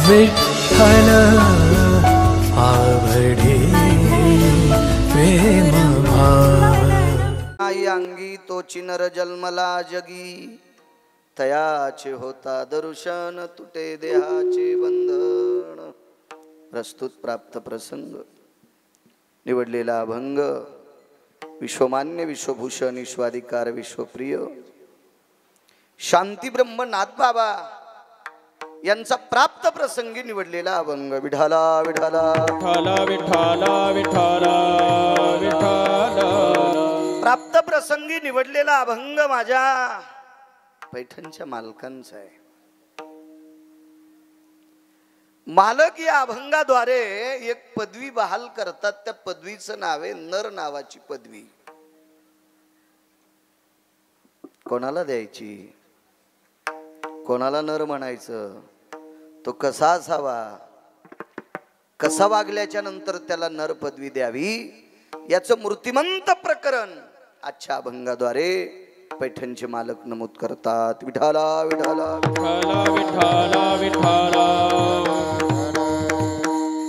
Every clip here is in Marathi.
विठ्ठल आवडे प्रेम भाव। आई अंगी तोची नर जन्मला जगी, तयाचे होता दर्शन तुटे देहाचे बंधन। प्रस्तुत प्राप्त प्रसंग निवडलेला अभंग विश्वमान्य विश्वभूषण विश्वाधिकार विश्वप्रिय शांती ब्रह्म नाथ बाबा यांचा प्राप्त प्रसंगी निवडलेला अभंग। विठाला विठाला विठाला विठाला विठाला विठाला। प्राप्त प्रसंगी निवडलेला अभंग माझ्या पैठणच्या मालकांचा आहे। मालक या अभंगाद्वारे एक पदवी बहाल करतात। त्या पदवीचं नाव आहे नर नावाची पदवी। कोणाला द्यायची, कोणाला नर म्हणायचं, तो कसा असावा, कसा वागल्याच्या नंतर त्याला नर पदवी द्यावी, याचं मूर्तिमंत प्रकरण आजच्या अभंगाद्वारे पैठणचे मालक नमूद करतात। विठाला विठाला विठाला विठाला विठाला।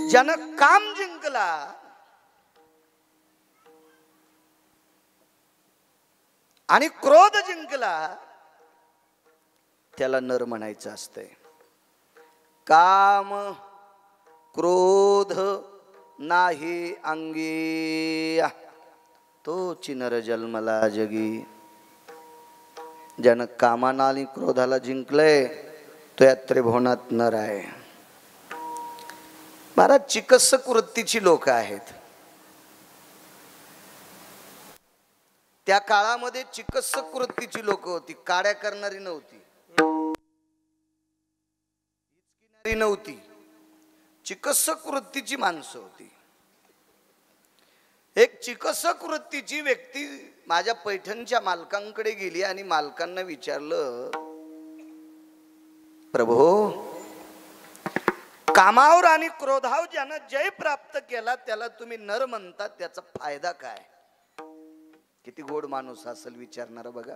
ज्यानं काम जिंकला, आणि क्रोध जिंकला, त्याला नर म्हणायचं असतंय। काम क्रोध नाही अंगी, तोची नर जन्मला जगी। ज्यानं कामाला आणि क्रोधाला जिंकलंय तो या त्रिभुवनात नर आहे। महाराज चिकित्सक वृत्तीची लोक आहेत। त्या काळामध्ये चिकित्सक वृत्तीची लोक होती, काड्या करणारी नव्हती, चिकित्सक वृत्तीची माणसं होती। एक चिकित्सक वृत्तीची व्यक्ती माझ्या पैठणच्या मालकांकडे गेली आणि मालकांना विचारलं, प्रभो, कामावर आणि क्रोधावर ज्यानं जय प्राप्त केला त्याला तुम्ही नर म्हणता, त्याचा फायदा काय? किती गोड माणूस असेल विचारणार बघा।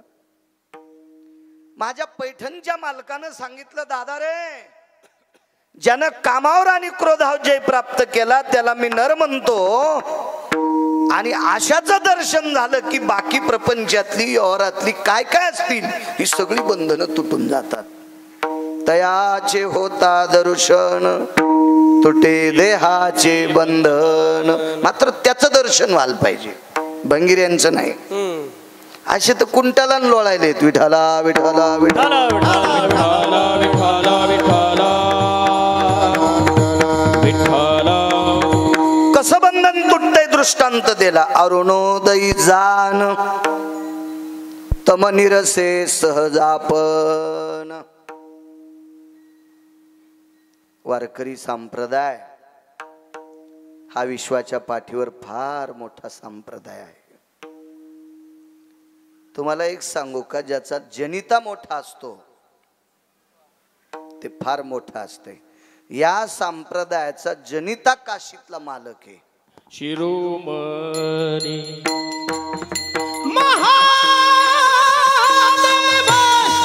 माझ्या पैठणच्या मालकानं सांगितलं, दादा रे, ज्यानं कामावर आणि क्रोधावर जय प्राप्त केला त्याला मी नर म्हणतो, आणि आशाचं दर्शन झालं की बाकी प्रपंचातली व्यवहारातली काय काय असतील ही सगळी बंधनं तुटून जातात। तयाचे होता दर्शन तुटे देहाचे बंधन। मात्र त्याचं दर्शन व्हायला पाहिजे, भंगिऱ्यांचं नाही। असे तर कुंटाला लोळायलेत। विठाला विठाला विठाला विठाला विठाला विठाला विठाला विठाला। कसं बंधन तुटतंय दृष्टांत दिला। अरुणोदयी जान तम निरसे सहजापन। वारकरी संप्रदाय हा विश्वाच्या पाठीवर फार मोठा संप्रदाय आहे। तुम्हाला एक सांगू का, ज्याचा जनिता मोठा असतो ते फार मोठा असते। या संप्रदायाचा जनिता काशीतला मालक आहे शिरोमणी महादेव।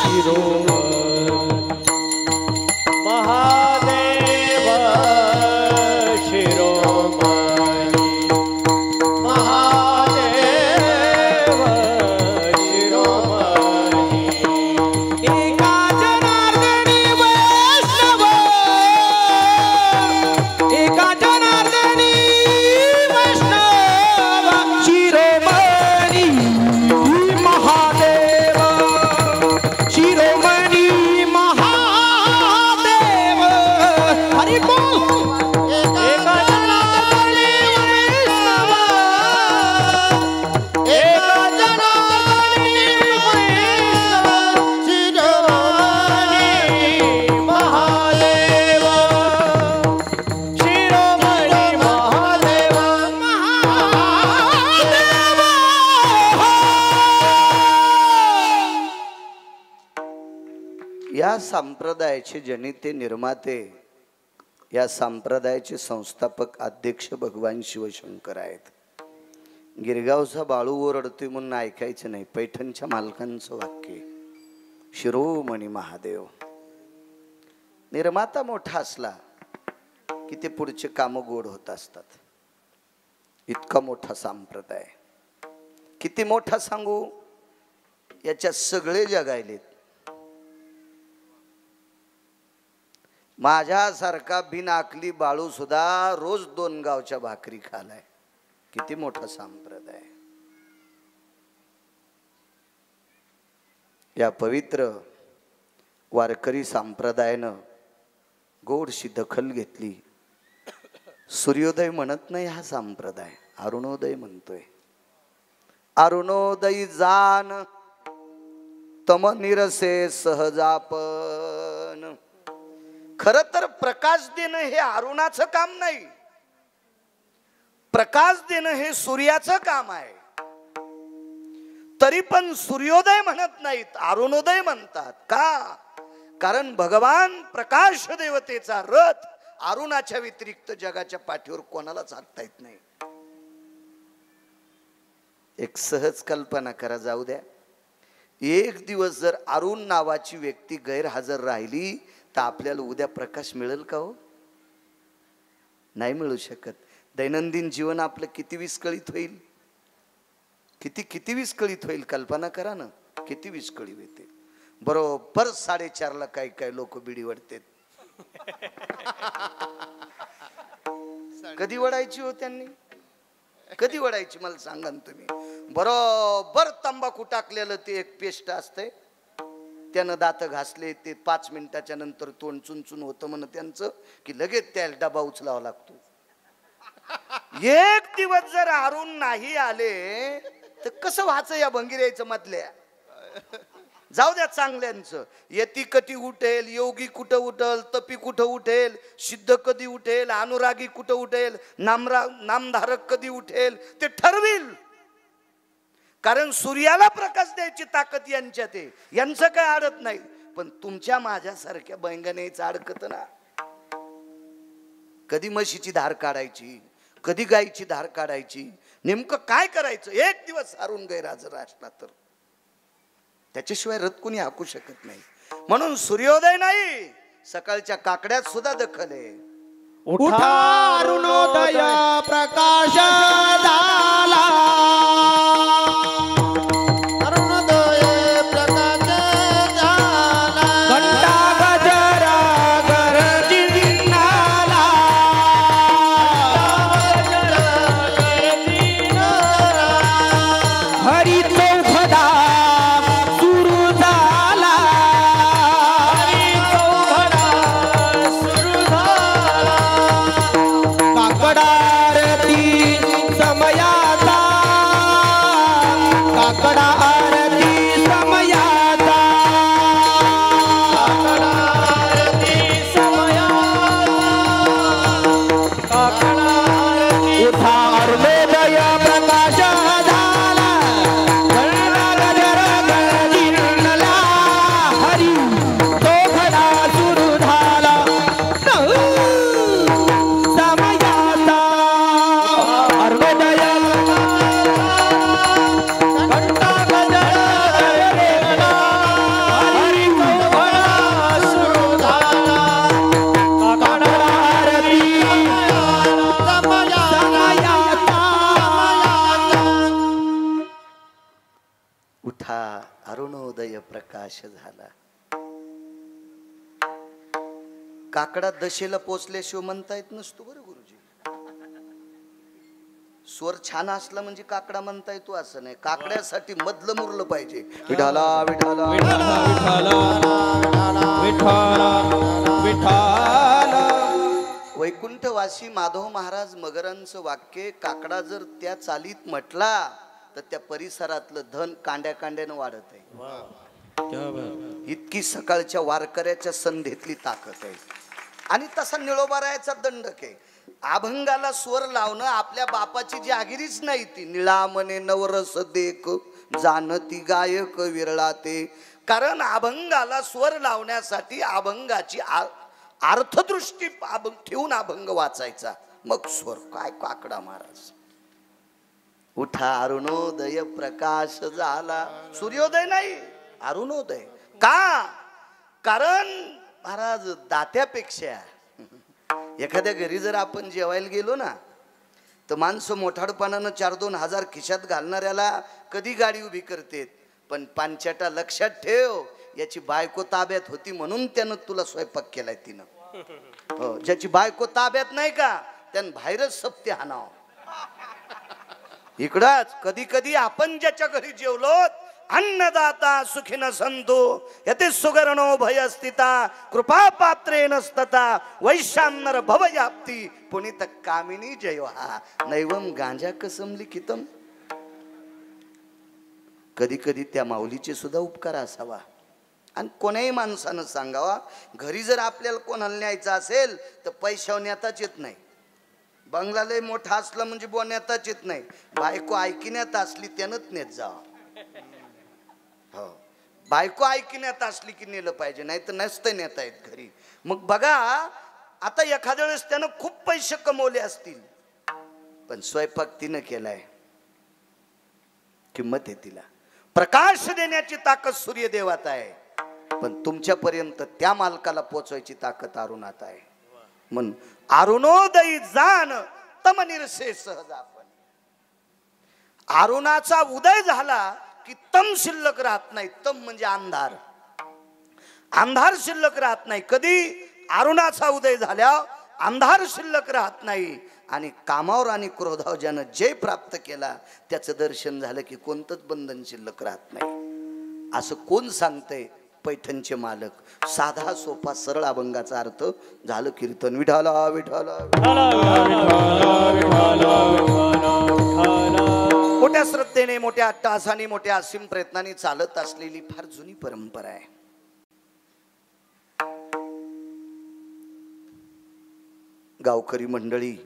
शिरोमणी महादेव शिरोमणी महादेव शिरोमणी। एका जनार्दनी वैष्णव, एका जनार्दनी वैष्णव शिरोमणी महादेव, शिरोमणी महादेव। हरि बोल। एका जनार्दनी वैष्णव, एका जनार्दनी वैष्णव शिरोमणी महादेव, शिरोमणी महादेव महादेव। या संप्रदायाचे जनिते निर्माते, या संप्रदायाचे संस्थापक अध्यक्ष भगवान शिवशंकर आहेत। गिरगावचा बाळू ओरडतोय म्हणून ऐकायचं नाही, पैठणच्या मालकांचं वाक्य शिरोमणी महादेव। निर्माता मोठा असला की ते पुढचे काम गोड होत असतात. इतका मोठा संप्रदाय, किती मोठा सांगू, याच्यात सगळे जगायलेत. माझ्यासारखा बिनआकली बाळू सुद्धा रोज 2 गावच्या भाकरी खालाय. किती मोठा संप्रदाय. या पवित्र वारकरी संप्रदायानं गोडशी दखल घेतली. सूर्योदय म्हणत नाही हा संप्रदाय, अरुणोदय म्हणतोय. अरुणोदयी जान तम निरसे सहजापन. खर तर प्रकाश देणं हे अरुणाचं काम नाही, प्रकाश देणं हे सूर्याचं काम आहे. तरी पण सूर्योदय म्हणत नाहीत, अरुणोदय म्हणतात. का? कारण भगवान प्रकाश देवतेचा रथ अरुणाच्या व्यतिरिक्त जगाच्या पाठीवर कोणालाच हाकता येत नाही. एक सहज कल्पना करा, जाऊ द्या. एक दिवस जर अरुण नावाची व्यक्ती गैरहजर राहिली तर आपल्याला उद्या प्रकाश मिळेल का हो? नाही मिळू शकत. दैनंदिन जीवन आपलं किती विस्कळीत होईल, किती विस्कळीत होईल. कल्पना करा ना, किती विस्कळीत होते. बरोबर 4:30 काही लोक बिडी वडतात. कधी वडायची हो त्यांनी? कधी वडायची मला सांगा ना तुम्ही. बरोबर तंबाखू टाकलेलं ते एक पेस्ट असते, त्यानं दात घासले, ते 5 मिनिटाच्या नंतर तोंड चुनचुन होतं म्हण त्यांचं, की लगेच त्याला डबा उचलावा लागतो. एक दिवस जर अरुण नाही आले तर कसं व्हायचं या भंगिरायचं मधल्या? जाऊ द्या चांगल्यांचं. यती कधी उठेल, योगी कुठं उठेल, तपी कुठं उठेल, सिद्ध कधी उठेल, अनुरागी कुठं उठेल, नामधारक कधी उठेल ते ठरविल. कारण सूर्याला प्रकाश द्यायची ताकद यांच्यात आहे, यांचं काय अडत नाही. पण तुमच्या माझ्यासारख्या बैंगणीचं अडकत ना. कधी म्हशीची धार काढायची, कधी गायची धार काढायची, नेमकं काय करायचं? एक दिवस अरुण गैरहजर असला तर त्याच्याशिवाय रथ कोणी हाकू शकत नाही. म्हणून सूर्योदय नाही, सकाळच्या काकड्यात सुद्धा दखल आहे. उठा अरुणोदय प्रकाश झाला. अरुणोदय प्रकाश झाला. घंटा गजरा गरजिनाला. हरी चौघडा सुरू झाला. काकडा आरती समयाचा. काकडा आरती समयाचा. काकडा आरती समयाचा. उठा अरुणोदय प्रकाश झाला. घंटा गजरा गरजिनला. हरी चौघडा सुरू झाला. समयाचा अरुणोदय. घंटा गजरा गरजिनला. हरी चौघडा सुरू झाला. काकडा आरती उठा अरुणोदय प्रकाश झाला. काकडा दशेला पोचल्याशिवाय म्हणता येत नसतो बरं गुरुजी. स्वर छान असला म्हणजे काकडा म्हणता येतो असं नाही. काकड्यासाठी मधलं मुरलं पाहिजे. विठाला विठाला वैकुंठवासी माधव महाराज मगरांचं वाक्य, काकडा जर त्या चालीत म्हटला तर त्या परिसरातलं धन कांड्या कांड्यानं वाढत आहे. इतकी सकाळच्या वारकऱ्याच्या संधीतली ताकद आहे. आणि तसा निळोबारायाचा दंडक आहे. अभंगाला स्वर लावणं आपल्या बापाची जागिरीच नाही. ती निळा मने नवरस देख जानती गायक विरळा ते. कारण अभंगाला स्वर लावण्यासाठी अभंगाची अर्थदृष्टी ठेवून अभंग वाचायचा, मग स्वर. काय काकडा महाराज. उठा अरुणोदय प्रकाश झाला. सूर्योदय नाही, अरुणोदय. का? कारण महाराज दात्यापेक्षा एखाद्या घरी जर आपण जेवायला गेलो ना तर माणसं मोठाडपणानं 4-2 हजार खिशात घालणाऱ्याला कधी गाडी उभी करतेत, पण पांचटा लक्षात ठेव, याची बायको ताब्यात होती म्हणून त्यानं तुला स्वयंपाक केलाय तिनं. हो, ज्याची बायको ताब्यात नाही का त्यानं बाहेरच सप्ते हाणाव. इकडंच कधी कधी आपण ज्याच्या घरी जेवलो, अन्नदाता सुखिन संतो यते सुगरणो भयस्थिता कृपा पात्रेण स्तता वैश्यान्नर भवयाप्ती पुनीत कामिनी जयवा नैवम गांजा कसम लिखितम. कधी कधी त्या माऊलीचे सुद्धा उपकार असावा. आणि कोणाही माणसानं सांगावा, घरी जर आपल्याला कोणाला न्यायचं असेल तर पैशावर नेताच येत नाही. बंगला लय मोठा असला म्हणजे नेताच येत नाही. बायको ऐकण्यात असली त्यानंच नेत जावं. हो, बायको ऐकण्यात असली की नेलं पाहिजे, नाही तर नसतं नेता येत घरी. मग बघा, आता एखाद्या वेळेस त्यानं खूप पैसे कमवले असतील, पण स्वयंपाक तिनं केलाय, किंमत आहे तिला. प्रकाश देण्याची ताकद सूर्यदेवात आहे, पण तुमच्यापर्यंत त्या मालकाला पोचवायची ताकद अरुणात आहे. म्हणून अरुणोदयी जाण तम निरसे सहज आपण. अरुणाचा उदय झाला की तम शिल्लक राहत नाही. तम म्हणजे अंधार, अंधार शिल्लक राहत नाही. कधी अरुणाचा उदय झाल्यावर अंधार शिल्लक राहत नाही. आणि कामावर आणि क्रोधावर ज्यानं जय प्राप्त केला त्याचं दर्शन झालं की कोणतंच बंधन शिल्लक राहत नाही. असं कोण सांगतंय? पैठणचे मालक. साधा सोपा सरळ अभंगाचा अर्थ झालं कीर्तन. विठाला विठाला मोठ्या श्रद्धेने, मोठ्या अट्टहासाने, मोठ्या असीम प्रयत्नाने चालत असलेली फार जुनी परंपरा आहे. गावकरी मंडळी,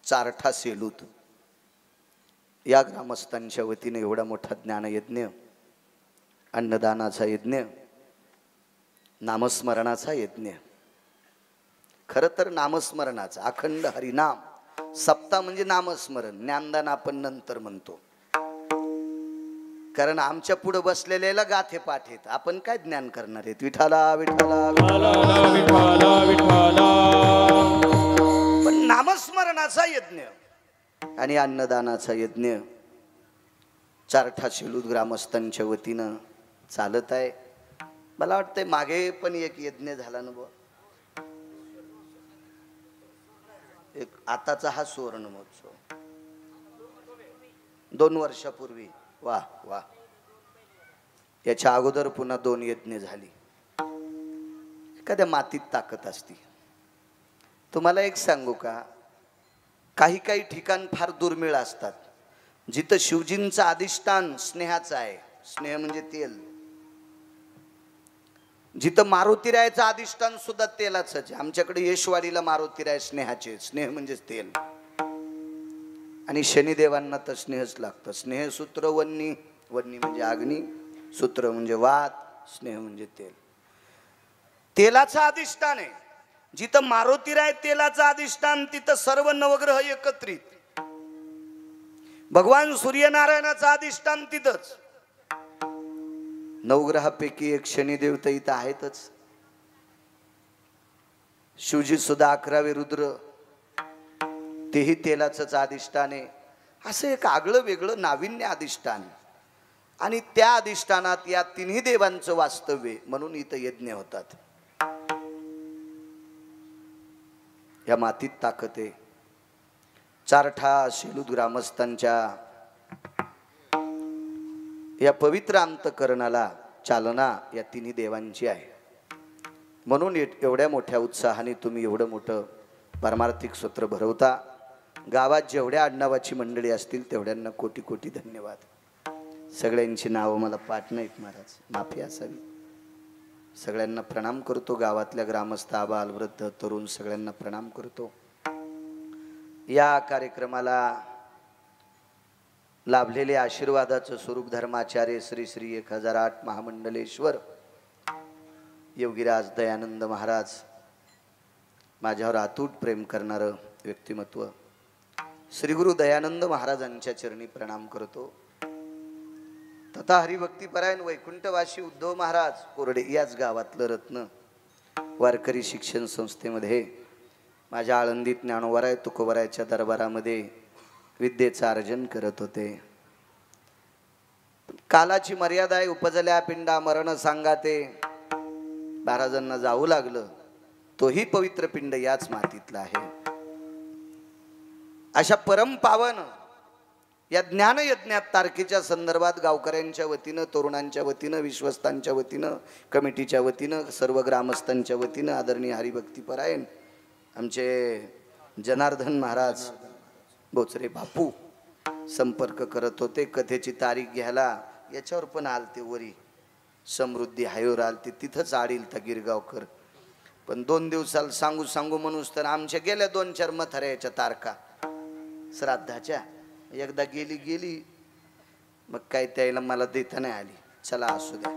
चारठा सेलूत या ग्रामस्थांच्या वतीने एवढा मोठा ज्ञानयज्ञ, अन्नदानाचा यज्ञ, नामस्मरणाचा यज्ञ. खरं तर नामस्मरणाचा अखंड हरिनाम सप्ताह म्हणजे नामस्मरण. ज्ञानदान आपण नंतर म्हणतो, कारण आमच्या पुढे बसलेल्याला गाथे पाठ आहेत. आपण काय ज्ञान करणार आहेत? विठाला विठाला पण नामस्मरणाचा यज्ञ आणि अन्नदानाचा यज्ञ चारठा शेलूद ग्रामस्थांच्या वतीनं चालत आहे. मला वाटतंय मागे पण एक यज्ञ झाला ना बुवा, एक आताचा हा सुवर्ण महोत्सव 2 वर्षापूर्वी. वा वा, याच्या अगोदर पुन्हा 2 यज्ञ झाली. एखाद्या मातीत ताकद असती. तुम्हाला एक सांगू का, काही काही ठिकाण फार दुर्मिळ असतात जिथं शिवजींचं अधिष्ठान स्नेहाचं आहे. स्नेह म्हणजे तेल. जिथं मारुतीरायाचं अधिष्ठान सुद्धा तेलाच आहे. आमच्याकडे येशवाडीला मारुतीराय स्नेहाचे, स्नेह म्हणजे तेल. आणि शनिदेवांना तर स्नेहच लागतं. स्नेहसूत्र वन्नी, वन्नी म्हणजे अग्नी, सूत्र म्हणजे वात, स्नेह म्हणजे तेल. तेलाचं अधिष्ठान आहे. जिथं मारुतीराय तेलाचं अधिष्ठान तिथं सर्व नवग्रह एकत्रित. भगवान सूर्यनारायणाचं अधिष्ठान तिथंच. नवग्रहापैकी एक शनिदेव तर इथं आहेतच. शिवजी सुद्धा 11वे रुद्र, तेही तेलाचंच अधिष्ठान आहे. असं एक आगळं वेगळं नाविन्य अधिष्ठान. आणि त्या अधिष्ठानात या तिन्ही देवांचं वास्तव्य, म्हणून इथं यज्ञ होतात. या मातीत ताकद आहे. चारठा शेलूद ग्रामस्थांच्या या पवित्र अंतकरणाला चालना या तिन्ही देवांची आहे. म्हणून एवढ्या मोठ्या उत्साहाने तुम्ही एवढं मोठं परमार्थिक सूत्र भरवता. गावात जेवढ्या आडनावाची मंडळी असतील तेवढ्यांना कोटी कोटी धन्यवाद. सगळ्यांची नावं मला पाठ नाहीत महाराज, माफी असावी. सगळ्यांना प्रणाम करतो. गावातल्या ग्रामस्थ, आबाल, वृद्ध, तरुण सगळ्यांना प्रणाम करतो. या कार्यक्रमाला लाभलेले आशीर्वादाचं स्वरूप धर्माचार्य श्री श्री 1008 महामंडलेश्वर योगीराज दयानंद महाराज, माझ्यावर अतूट प्रेम करणारं व्यक्तिमत्व, श्री गुरु दयानंद महाराजांच्या चरणी प्रणाम करतो. तथा हरिभक्तीपरायण वैकुंठवासी उद्धव महाराज कोरडे, याच गावातलं रत्न, वारकरी शिक्षण संस्थेमध्ये माझ्या आळंदीत ज्ञानोबराय तुकोबरायच्या दरबारामध्ये विद्येचं अर्जन करत होते. कालाची मर्यादा आहे. उपजल्या पिंडा मरण सांगाते. महाराजांना जावं लागलं. तोही पवित्र पिंड याच मातीतला आहे. अशा परम पावन या ज्ञान यज्ञात तारखेच्या संदर्भात गावकऱ्यांच्या वतीनं, तरुणांच्या वतीनं, विश्वस्तांच्या वतीनं, कमिटीच्या वतीनं, सर्व ग्रामस्थांच्या वतीनं आदरणीय हरिभक्तीपरायण आमचे जनार्दन महाराज बोचरे बापू संपर्क करत होते. कथेची तारीख घ्यायला याच्यावर पण आलते. वरी समृद्धी हायवर आलते. तिथंच आडील तर गिरगावकर. पण 2 दिवसाला सांगू म्हणूस तर आमच्या गेल्या 2-4 मथऱ्याच्या तारखा श्राद्धाच्या. एकदा गेली मग काय त्याला मला देता नाही आली. चला असू द्या.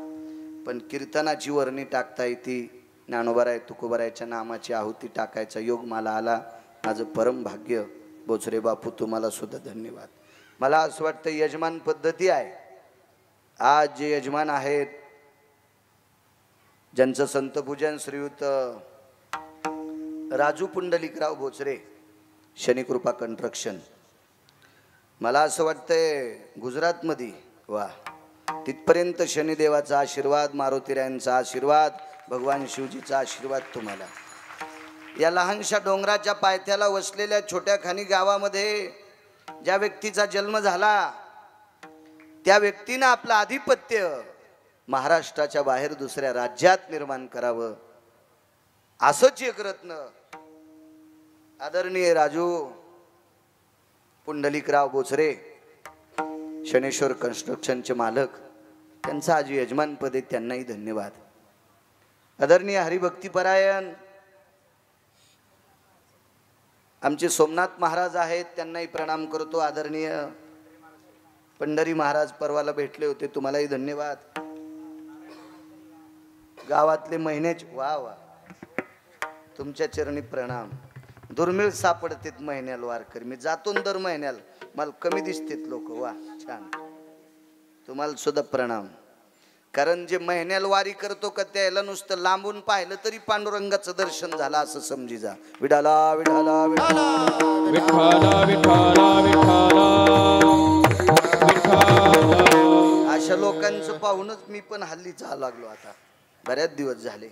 पण कीर्तनाची वर्णी टाकता येते. ज्ञानोबराय तुकोबरायच्या नामाची आहुती टाकायचा योग मला आला. माझं परम भाग्य. बोचरे बापू तुम्हाला सुद्धा धन्यवाद. मला असं वाटतं यजमान पद्धती आहे. आज जे यजमान आहेत ज्यांचं संतपूजन श्रीयुत राजू पुंडलिकराव बोचरे शनिकृपा कंस्ट्रक्शन, मला असं वाटतंय गुजरातमध्ये वा तिथपर्यंत शनिदेवाचा आशीर्वाद, मारुतीरायांचा आशीर्वाद, भगवान शिवजीचा आशीर्वाद तुम्हाला. या लहानशा डोंगराच्या पायथ्याला वसलेल्या छोट्या खानी गावामध्ये ज्या व्यक्तीचा जन्म झाला त्या व्यक्तीनं आपलं आधिपत्य महाराष्ट्राच्या बाहेर दुसऱ्या राज्यात निर्माण करावं. असंच एक रत्न आदरणीय राजू पुंडलिकराव बोचरे शनेश्वर कन्स्ट्रक्शनचे मालक, त्यांचा आज यजमानपद आहे. त्यांनाही धन्यवाद. आदरणीय हरिभक्तीपरायण आमचे सोमनाथ महाराज आहेत, त्यांनाही प्रणाम करतो. आदरणीय पंढरी महाराज परवाला भेटले होते, तुम्हालाही धन्यवाद. गावातले महिन्याचे वा वा तुमच्या चरणी प्रणाम. दुर्मिळ सापडतेत महिन्याला वारकरी. मी जातो दर महिन्याला, मला कमी दिसतेत लोक. वा छान. तुम्हाला सुद्धा प्रणाम. कारण जे महिन्याला वारी करतो का त्याला नुसतं लांबून पाहिलं तरी पांडुरंगाचं दर्शन झालं असं समजी जा. विठाला विठाला विठाला विठाला विठाला विठाला. अशा लोकांचं पाहूनच मी पण हल्ली चालू लागलो. आता बऱ्याच दिवस झाले.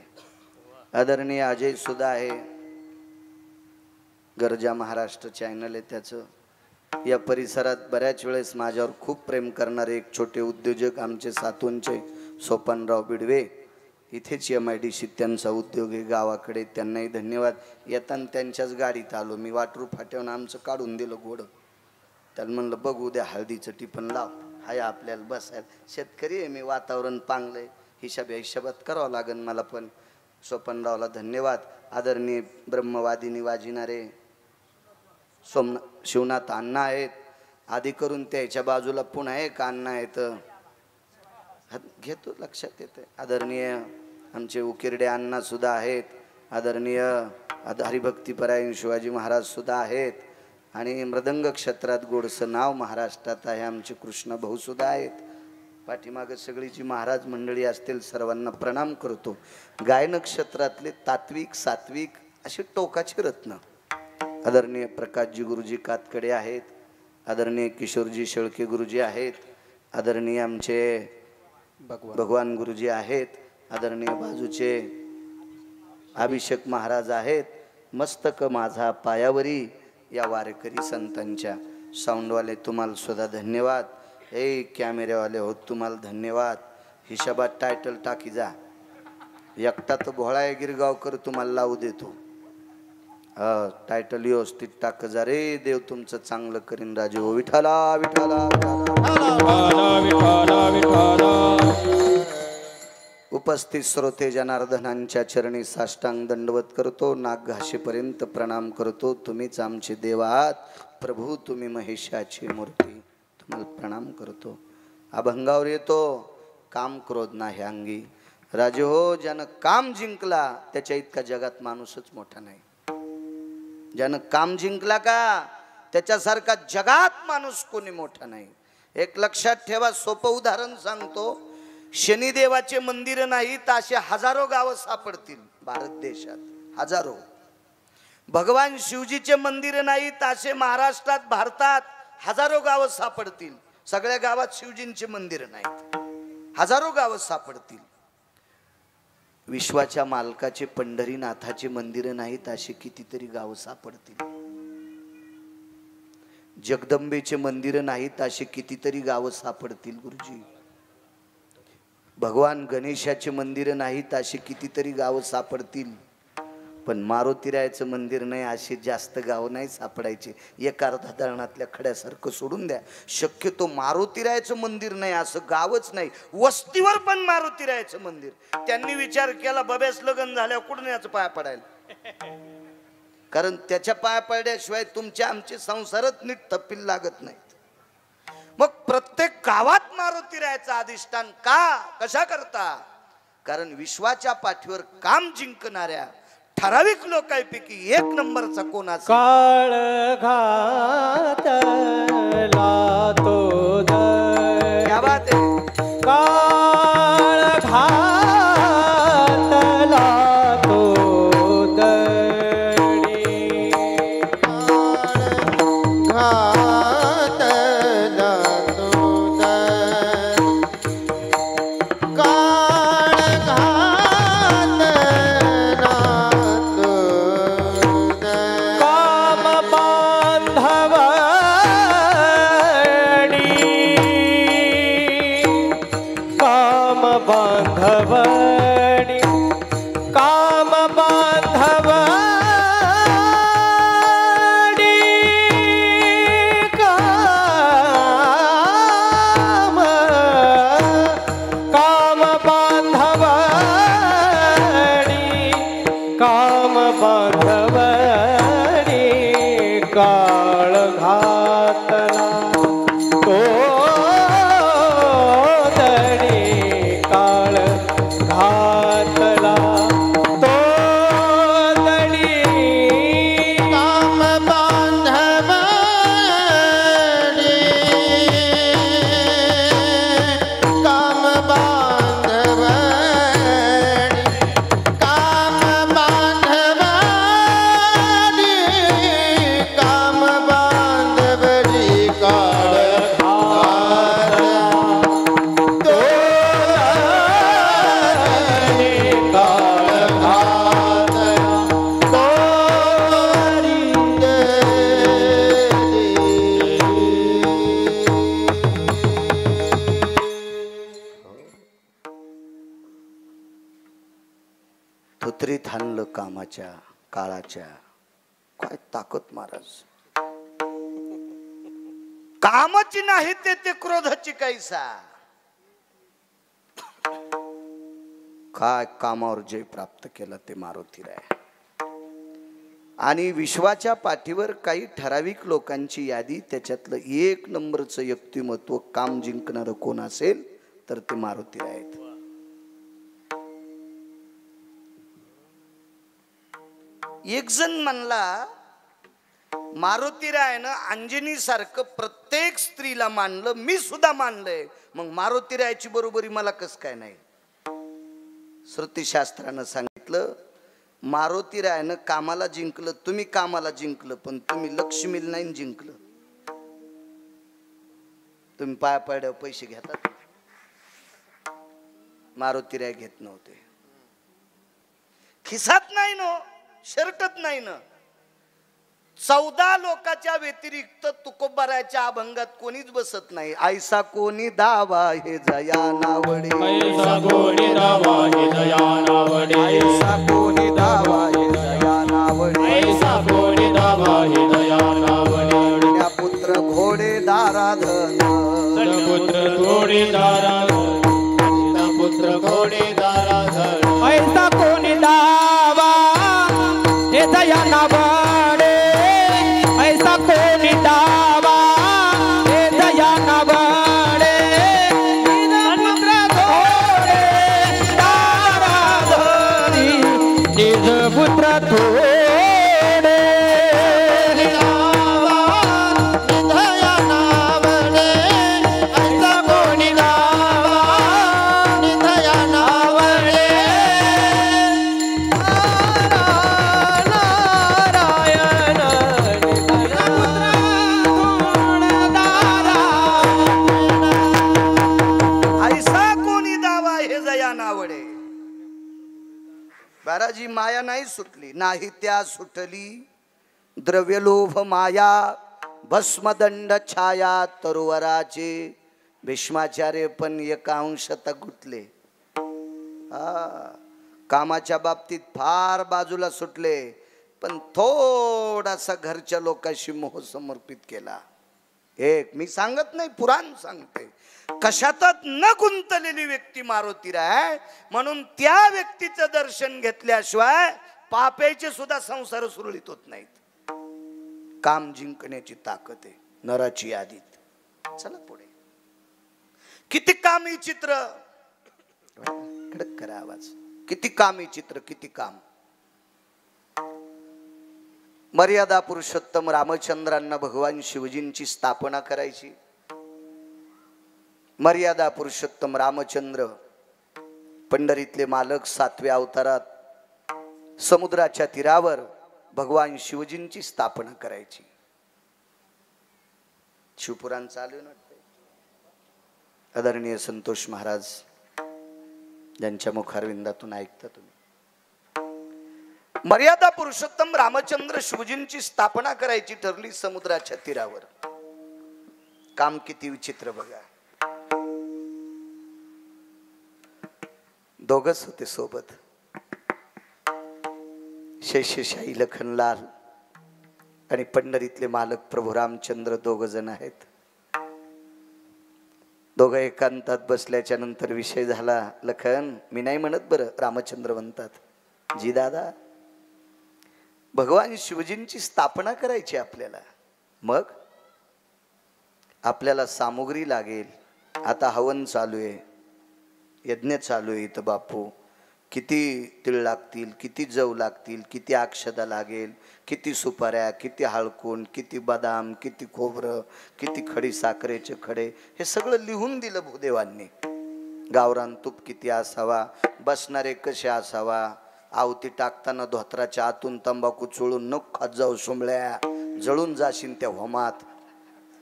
आदरणीय अजय सुद्धा आहे, गरजा महाराष्ट्र चॅनल आहे त्याचं. या परिसरात बऱ्याच वेळेस माझ्यावर खूप प्रेम करणारे एक छोटे उद्योजक आमचे सातूनचे सोपानराव बिडवे, इथेच MIDC त्यांचा उद्योग आहे गावाकडे. त्यांनाही धन्यवाद. येताना त्यांच्याच गाडीत आलो मी. वाटरू फाट्यावर आमचं काढून दिलं घोडं. त्याला म्हणलं बघ उद्या हळदीचं टिपण लाव. हाय आपल्याला बसायला. शेतकरी आहे मी, वातावरण पांगलंय, हिशाबात करावं लागेल मला पण. सोपानरावला धन्यवाद. आदरणीय ब्रह्मवादिनी वाजिणारे शिवनाथ अण्णा आहेत. आधी करून त्याच्या बाजूला पुन्हा एक अण्णा आहेत, घेतो लक्षात येते. आदरणीय आमचे उकिरडे अण्णा सुद्धा आहेत. आदरणीय हरिभक्तीपरायण शिवाजी महाराज सुद्धा आहेत. आणि मृदंग क्षेत्रात गोडसं नाव महाराष्ट्रात आहे आमचे कृष्ण भाऊ सुद्धा आहेत. पाठीमागं सगळी जी महाराज मंडळी असतील सर्वांना प्रणाम करतो. गायन क्षेत्रातले तात्विक सात्विक असे टोकाचे रत्न आदरणीय प्रकाशजी गुरुजी कातकडे आहेत. आदरणीय किशोरजी शेळके गुरुजी आहेत. आदरणीय आमचे भगवान गुरुजी आहेत. आदरणीय बाजूचे अभिषेक महाराज आहेत. मस्तक माझा पायावरी या वारकरी संतांच्या. साऊंडवाले तुम्हाला सुद्धा धन्यवाद. हे कॅमेरेवाले होत तुम्हाला धन्यवाद. हिशोबात टायटल टाकी जा. एकटा तर भोळा आहे गिरगावकर, तुम्हाला लावू देतो. टायटल व्यवस्थित टाक जा रे. देव तुमचं चांगलं करीन राजे हो. विठाला विठाला उपस्थित श्रोते जनार्दनांच्या चरणी साष्टांग दंडवत करतो. नाग घाशेपर्यंत प्रणाम करतो. तुम्हीच आमचे देव आहात प्रभू, तुम्ही महेशाची मूर्ती. तुम्हाला प्रणाम करतो. अभंगावर येतो काम क्रोध नाही अंगी. राजे हो, ज्यानं काम जिंकला त्याच्या इतका जगात माणूसच मोठा नाही. ज्यानं काम जिंकला का त्याच्यासारखा जगात माणूस कोणी मोठा नाही. एक लक्षात ठेवा, सोपं उदाहरण सांगतो. शनिदेवाचे मंदिर नाही तर असे हजारो गावं सापडतील भारत देशात हजारो. भगवान शिवजीचे मंदिर नाहीत असे महाराष्ट्रात भारतात हजारो गावं सापडतील. सगळ्या गावात शिवजींचे मंदिर नाहीत, हजारो गावं सापडतील. विश्वाच्या मालकाचे पंढरीनाथाचे मंदिर नाहीत असे कितीतरी गावं सापडतील. जगदंबेचे मंदिर नाहीत असे कितीतरी गावं सापडतील गुरुजी. भगवान गणेशाचे मंदिर नाहीत असे कितीतरी गावं सापडतील. पण मारुतीरायाचं मंदिर नाही असे जास्त गाव नाही सापडायचे. एक अर्धा धरणातल्या खड्यासारखं सोडून द्या. शक्यतो मारुतीरायाचं मंदिर नाही असं गावच नाही. वस्तीवर पण मारुतीरायाचं मंदिर. त्यांनी विचार केला बब्यास लग्न झाल्यावर कुठून याचं पाया पडायला, कारण त्याच्या पाया पडल्याशिवाय तुमचे आमचे संसारच नीट थप्पील लागत नाहीत. मग प्रत्येक गावात मारुतीरायाचं अधिष्ठान का, कशा करता? कारण विश्वाच्या पाठीवर काम जिंकणाऱ्या ठराविक लोकांपैकी एक नंबरचा कोण असेल? काळ घातला तो क्या बात आहे. काळ घातला तो दडी. बांधवडी काम बांधवडी काम बांधवडी काळ घातला तो दडी. काळ घातला तो दडी. काम बांधवडी काम बांधवडी काम बांधवडी काम बांधवडी काळ धोत्रीत हाणलं कामाच्या काळाच्या. काय ताकद महाराज. कामाची नाही ते क्रोधाची कैसा. काय कामावर जय प्राप्त केला ते मारुतीराय. आणि विश्वाच्या पाठीवर काही ठराविक लोकांची यादी, त्याच्यातलं एक नंबरचं व्यक्तिमत्व काम जिंकणारं कोण असेल तर ते मारुतीराय आहेत. एक जण म्हणला मारुतीरायानं अंजनी सारखं प्रत्येक स्त्रीला मानलं, मी सुद्धा मानलंय, मग मारुतीरायाची बरोबरी मला कस काय नाही? श्रुतीशास्त्रानं सांगितलं मारुतीरायानं कामाला जिंकलं, तुम्ही कामाला जिंकलं, पण तुम्ही लक्ष्मीला नाही जिंकलं. तुम्ही पाया पड्यावर पैसे घेतात, मारुतीराय घेत नव्हते. खिसात नाही न, शर्टत नाही न. 14 लोकांच्या व्यतिरिक्त तुकोबाराच्या अभंगात कोणीच बसत नाही. ऐसा कोणी दावा हे जया नावडे, ऐसा कोणी दावा हे दया नावडे, ऐसा कोणी दावा हे जया नावडे, ऐसा कोणी दावा हे दया नावडे. त्या पुत्र घोडे दाराधन, पुत्र घोडे दाराधन, पुत्र घोडे दाराधन. ऐसा कोणी दावा हे दया नावडे, ऐसा कोणी दावा हे दया नावडे. पुत्र घोडे दाराधनी, निज पुत्र थोडे. तुकाराजी माया नाही सुटली, नाही त्या सुटली द्रव्यलोभ माया भस्मदंड छाया तरुवराचे. भीष्माचार्य पण एका अंशता गुंतले. कामाच्या बाबतीत फार बाजूला सुटले, पण थोडासा घरच्या लोकांशी मोह समर्पित केला. एक मी सांगत नाही, पुराण सांगते. कशातच न गुंतलेली व्यक्ती मारुतीराय आहे. म्हणून त्या व्यक्तीचं दर्शन घेतल्याशिवाय पापेचे सुद्धा संसार सुरळीत होत नाहीत. काम जिंकण्याची ताकद आहे नराची यादीत. चला पुढे. किती कामी चित्र, कडक करा आवाज. किती कामी चित्र, किती काम. मर्यादा पुरुषोत्तम रामचंद्रांना भगवान शिवजींची स्थापना करायची. मर्यादा पुरुषोत्तम रामचंद्र पंढरीतले मालक 7व्या अवतारात समुद्राच्या तीरावर भगवान शिवजींची स्थापना करायची. शिवपुराण चालू ना. आदरणीय संतोष महाराज ज्यांच्या मुखारविंदातून ऐकता तुम्ही. मर्यादा पुरुषोत्तम रामचंद्र शिवजींची स्थापना करायची ठरली समुद्राच्या तीरावर. काम किती विचित्र बघा. दोघच होते सोबत, शेषशाही लखनलाल आणि पंढरीतले मालक प्रभू रामचंद्र. दोघ जण आहेत. दोघं एकांतात बसल्याच्या नंतर विषय झाला. लखन, मी नाही म्हणत बरं, रामचंद्र म्हणतात, जी दादा भगवान शिवजींची स्थापना करायची आपल्याला. मग आपल्याला सामुग्री लागेल. आता हवन चालू आहे, यज्ञ चालू आहे इथं बापू. किती तीळ लागतील, किती जव लागतील, किती अक्षदा लागेल, किती सुपाऱ्या, किती हळकुंड, किती बदाम, किती खोबरं, किती खडी साखरेचे खडे, हे सगळं लिहून दिलं भूदेवांनी. गावरान तूप किती असावा, बसणारे कसे असावा, आवती टाकताना धोत्राच्या आतून तंबाखू चोळून नको खात जाऊ सोमळ्या, जळून जाशील त्या होमात.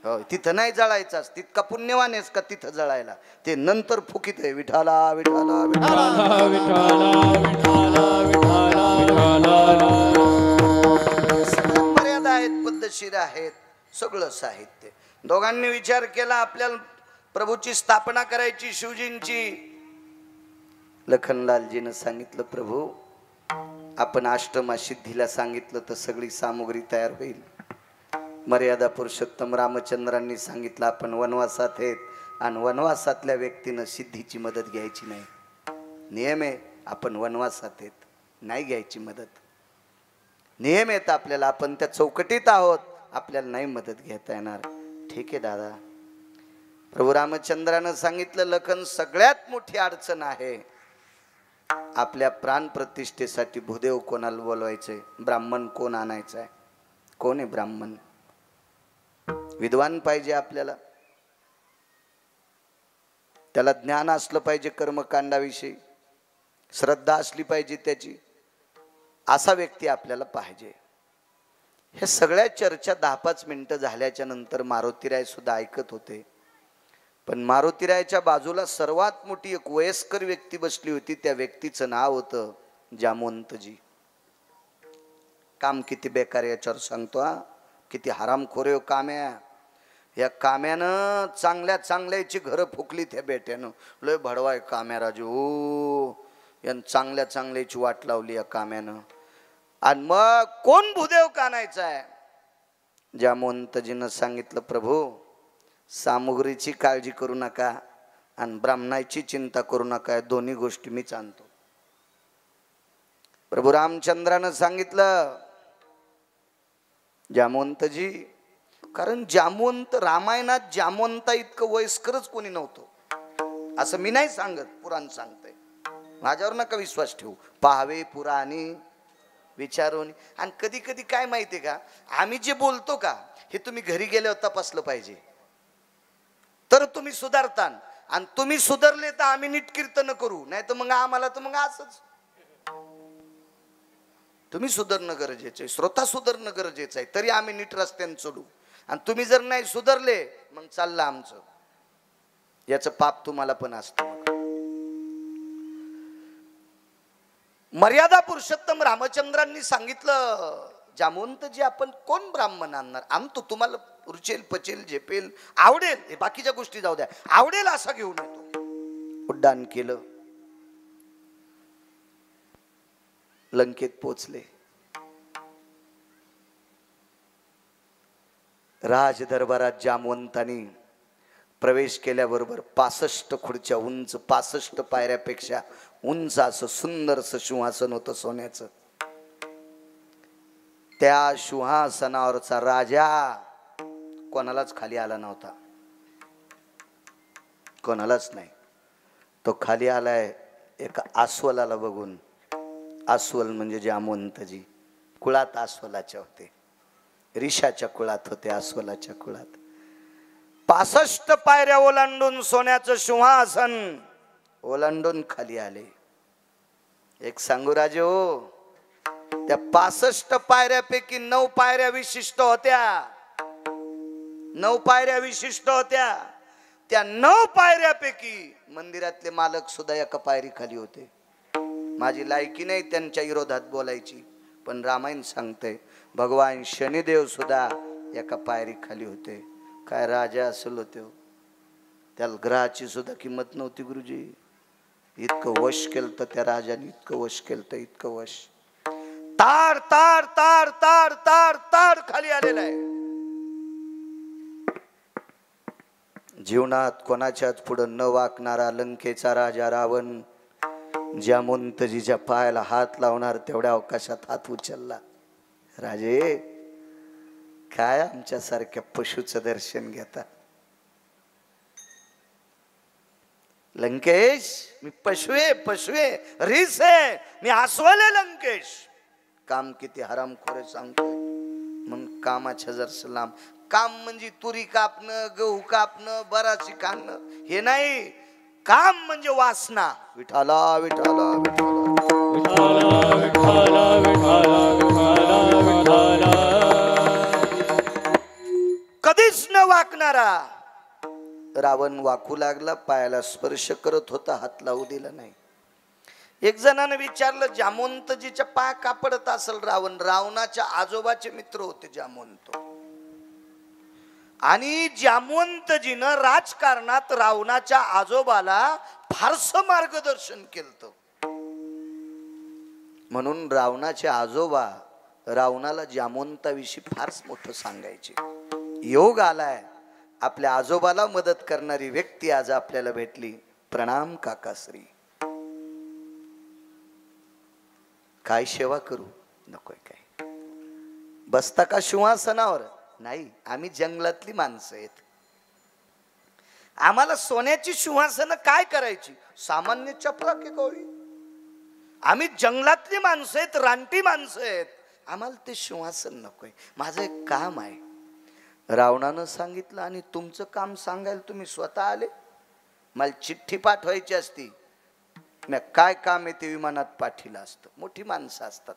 हो, तिथं नाही जळायचास. तितका पुण्यवान आहेस का तिथं जळायला? ते नंतर फुकीत आहे. विठाला विठाला विठाला मर्यादा आहेत, पद्धतशीर आहेत, सगळं साहित्य. दोघांनी विचार केला आपल्याला प्रभूची स्थापना करायची शिवजींची. लखनलालजीनं सांगितलं, प्रभू आपण अष्टमा सिद्धीला सांगितलं तर सगळी सामुग्री तयार होईल. मर्यादा पुरुषोत्तम रामचंद्रांनी सांगितलं आपण वनवासात आहेत आणि वनवासातल्या व्यक्तीनं सिद्धीची मदत घ्यायची नाही. नियम आहे, आपण वनवासात आहेत, नाही घ्यायची मदत. नियम आहेत आपल्याला, आपण त्या चौकटीत आहोत, आपल्याला नाही मदत घेता येणार. ठीक आहे दादा. प्रभू रामचंद्रानं सांगितलं, लखन सगळ्यात मोठी अडचण आहे आपल्या प्राण प्रतिष्ठेसाठी भूदेव कोणाला बोलवायचंय, ब्राह्मण कोण आणायचं आहे. कोण आहे ब्राह्मण? विद्वान पाहिजे आपल्याला, त्याला ज्ञान असलं पाहिजे कर्मकांडाविषयी, श्रद्धा असली पाहिजे त्याची, असा व्यक्ती आपल्याला पाहिजे. हे सगळ्या चर्चा 10-5 मिनिटं झाल्याच्या नंतर मारुतीराय सुद्धा ऐकत होते. पण मारुतीरायच्या बाजूला सर्वात मोठी एक वयस्कर व्यक्ती बसली होती. त्या व्यक्तीचं नाव होतं जामवंतजी. काम किती बेकार याच्यावर सांगतो हा. किती हरामखोर आहे काम्या. या काम्यानं चांगल्या चांगल्याची घरं फुकली त्या बेट्यानं. लय भडवाय काम्या राजू. यानं चांगल्या चांगल्याची वाट लावली या काम्यानं. आणि मग कोण भूदेव कानायचा आहे? जामवंतजीनं सांगितलं, प्रभू सामुग्रीची काळजी करू नका आणि ब्राह्मणाची चिंता करू नका, दोन्ही गोष्टी मीच आणतो. प्रभू रामचंद्रानं सांगितलं, जामवंतजी, कारण जामवंत रामायणात जामवंता इतकं वयस्करच कोणी नव्हतं असं मी नाही सांगत, पुराण सांगतंय. माझ्यावर नका विश्वास ठेवू. पाहावे पुराणी विचारून. आणि कधी कधी काय माहितीये का, आम्ही जे बोलतो का हे तुम्ही घरी गेल्यावर तपासलं पाहिजे, तर तुम्ही सुधारता. आणि तुम्ही सुधारले तर आम्ही नीट कीर्तन करू, नाही तर मग आम्हाला तर मग असंच. तुम्ही सुधारणं गरजेचं आहे, श्रोता सुधारणं गरजेचं आहे, तरी आम्ही नीट रस्त्याने चढू. आणि तुम्ही जर नाही सुधारले मग चाललं आमचं. याचं पाप तुम्हाला पण असतं. मर्यादा पुरुषोत्तम रामचंद्रांनी सांगितलं, जामवंतजी आपण कोण ब्राह्मण आणणार, आमतो तुम्हाला रुचेल पचेल झेपेल आवडेल, हे बाकीच्या गोष्टी जाऊ द्या, आवडेल असा घेऊन येतो. उड्डाण केलं, लंकेत पोचले. राज दरबारात जामवंतानी प्रवेश केल्याबरोबर 65 खुर्च्या उंच, 65 पायऱ्यापेक्षा उंच असं सुंदरसं सिंहासन होतं सोन्याचं. त्या सिंहासनावरचा राजा कोणालाच खाली आला नव्हता, कोणालाच नाही. तो खाली आलाय एका अस्वलाला बघून. अस्वल म्हणजे जामवंतजी, कुळात अस्वलाच्या होते, ऋषाच्या कुळात होते, अस्वलाच्या कुळात. 65 पायऱ्या ओलांडून सोन्याचं सिंहासन ओलांडून खाली आले. एक सांगू राजे हो, त्या 65 पायऱ्यापैकी 9 पायऱ्या विशिष्ट होत्या, 9 पायऱ्या विशिष्ट होत्या. त्या 9 पायऱ्यापैकी मंदिरातले मालक सुद्धा एका पायरी खाली होते. माझी लायकी नाही त्यांच्या विरोधात बोलायची, पण रामायण सांगते भगवान शनिदेव सुद्धा एका पायरी खाली होते. काय राजा असेल होते, त्याला ग्रहाची सुद्धा किंमत नव्हती गुरुजी. इतकं वश केलं तर त्या राजाने, इतकं वश केलं तर इतकं वश. तार तार तार तार तार तार खाली आलेला आहे. जीवनात कोणाच्याच पुढं न वाकणारा लंकेचा राजा रावण जामवंतजीच्या पायाला हात लावणार तेवढ्या अवकाशात हात उचलला. राजे काय आमच्या सारख्या पशुचं दर्शन घेता. लंकेश मी पशु आहे, रीस आहे, मी अस्वल आहे लंकेश. काम किती हरामखोर आहे सांगतोय. म्हणून कामाच्या जर लांब. काम म्हणजे तुरी कापणं, गहू कापणं, बराची काढणं हे नाही. काम म्हणजे वासना. विठाला विठाला कधीच न वाकणारा रावण वाकू लागला. पायाला स्पर्श करत होता, हात लावू दिला नाही. एक जणाने विचारलं, जामवंतजीच्या पाय का पडत असेल रावण? रावणाच्या आजोबाचे मित्र होते जामवंत. आणि जामवंतजीनं राजकारणात रावणाच्या आजोबाला फारसं मार्गदर्शन केलं. म्हणून रावणाचे आजोबा रावणाला जामवंताविषयी फारच मोठं सांगायचे. योग आलाय, आपल्या आजोबाला मदत करणारी व्यक्ती आज आपल्याला भेटली. प्रणाम काकाश्री. काय सेवा करू? नकोय काय? बसता का सिंहासनावर? नाही, आम्ही जंगलातली माणसं आहेत. आम्हाला सोन्याची सिंहासन काय करायची? सामान्य चपला की कोळी. आम्ही जंगलातली माणसं आहेत, रानटी माणसं आहेत. आम्हाला ते सिंहासन नकोय, माझं एक काम आहे. रावणानं सांगितलं. आणि तुमचं काम सांगायला तुम्ही स्वतः आले? मला चिठ्ठी पाठवायची असती, मी काय काम आहे ते विमानात पाठीला असतं. मोठी माणसं असतात.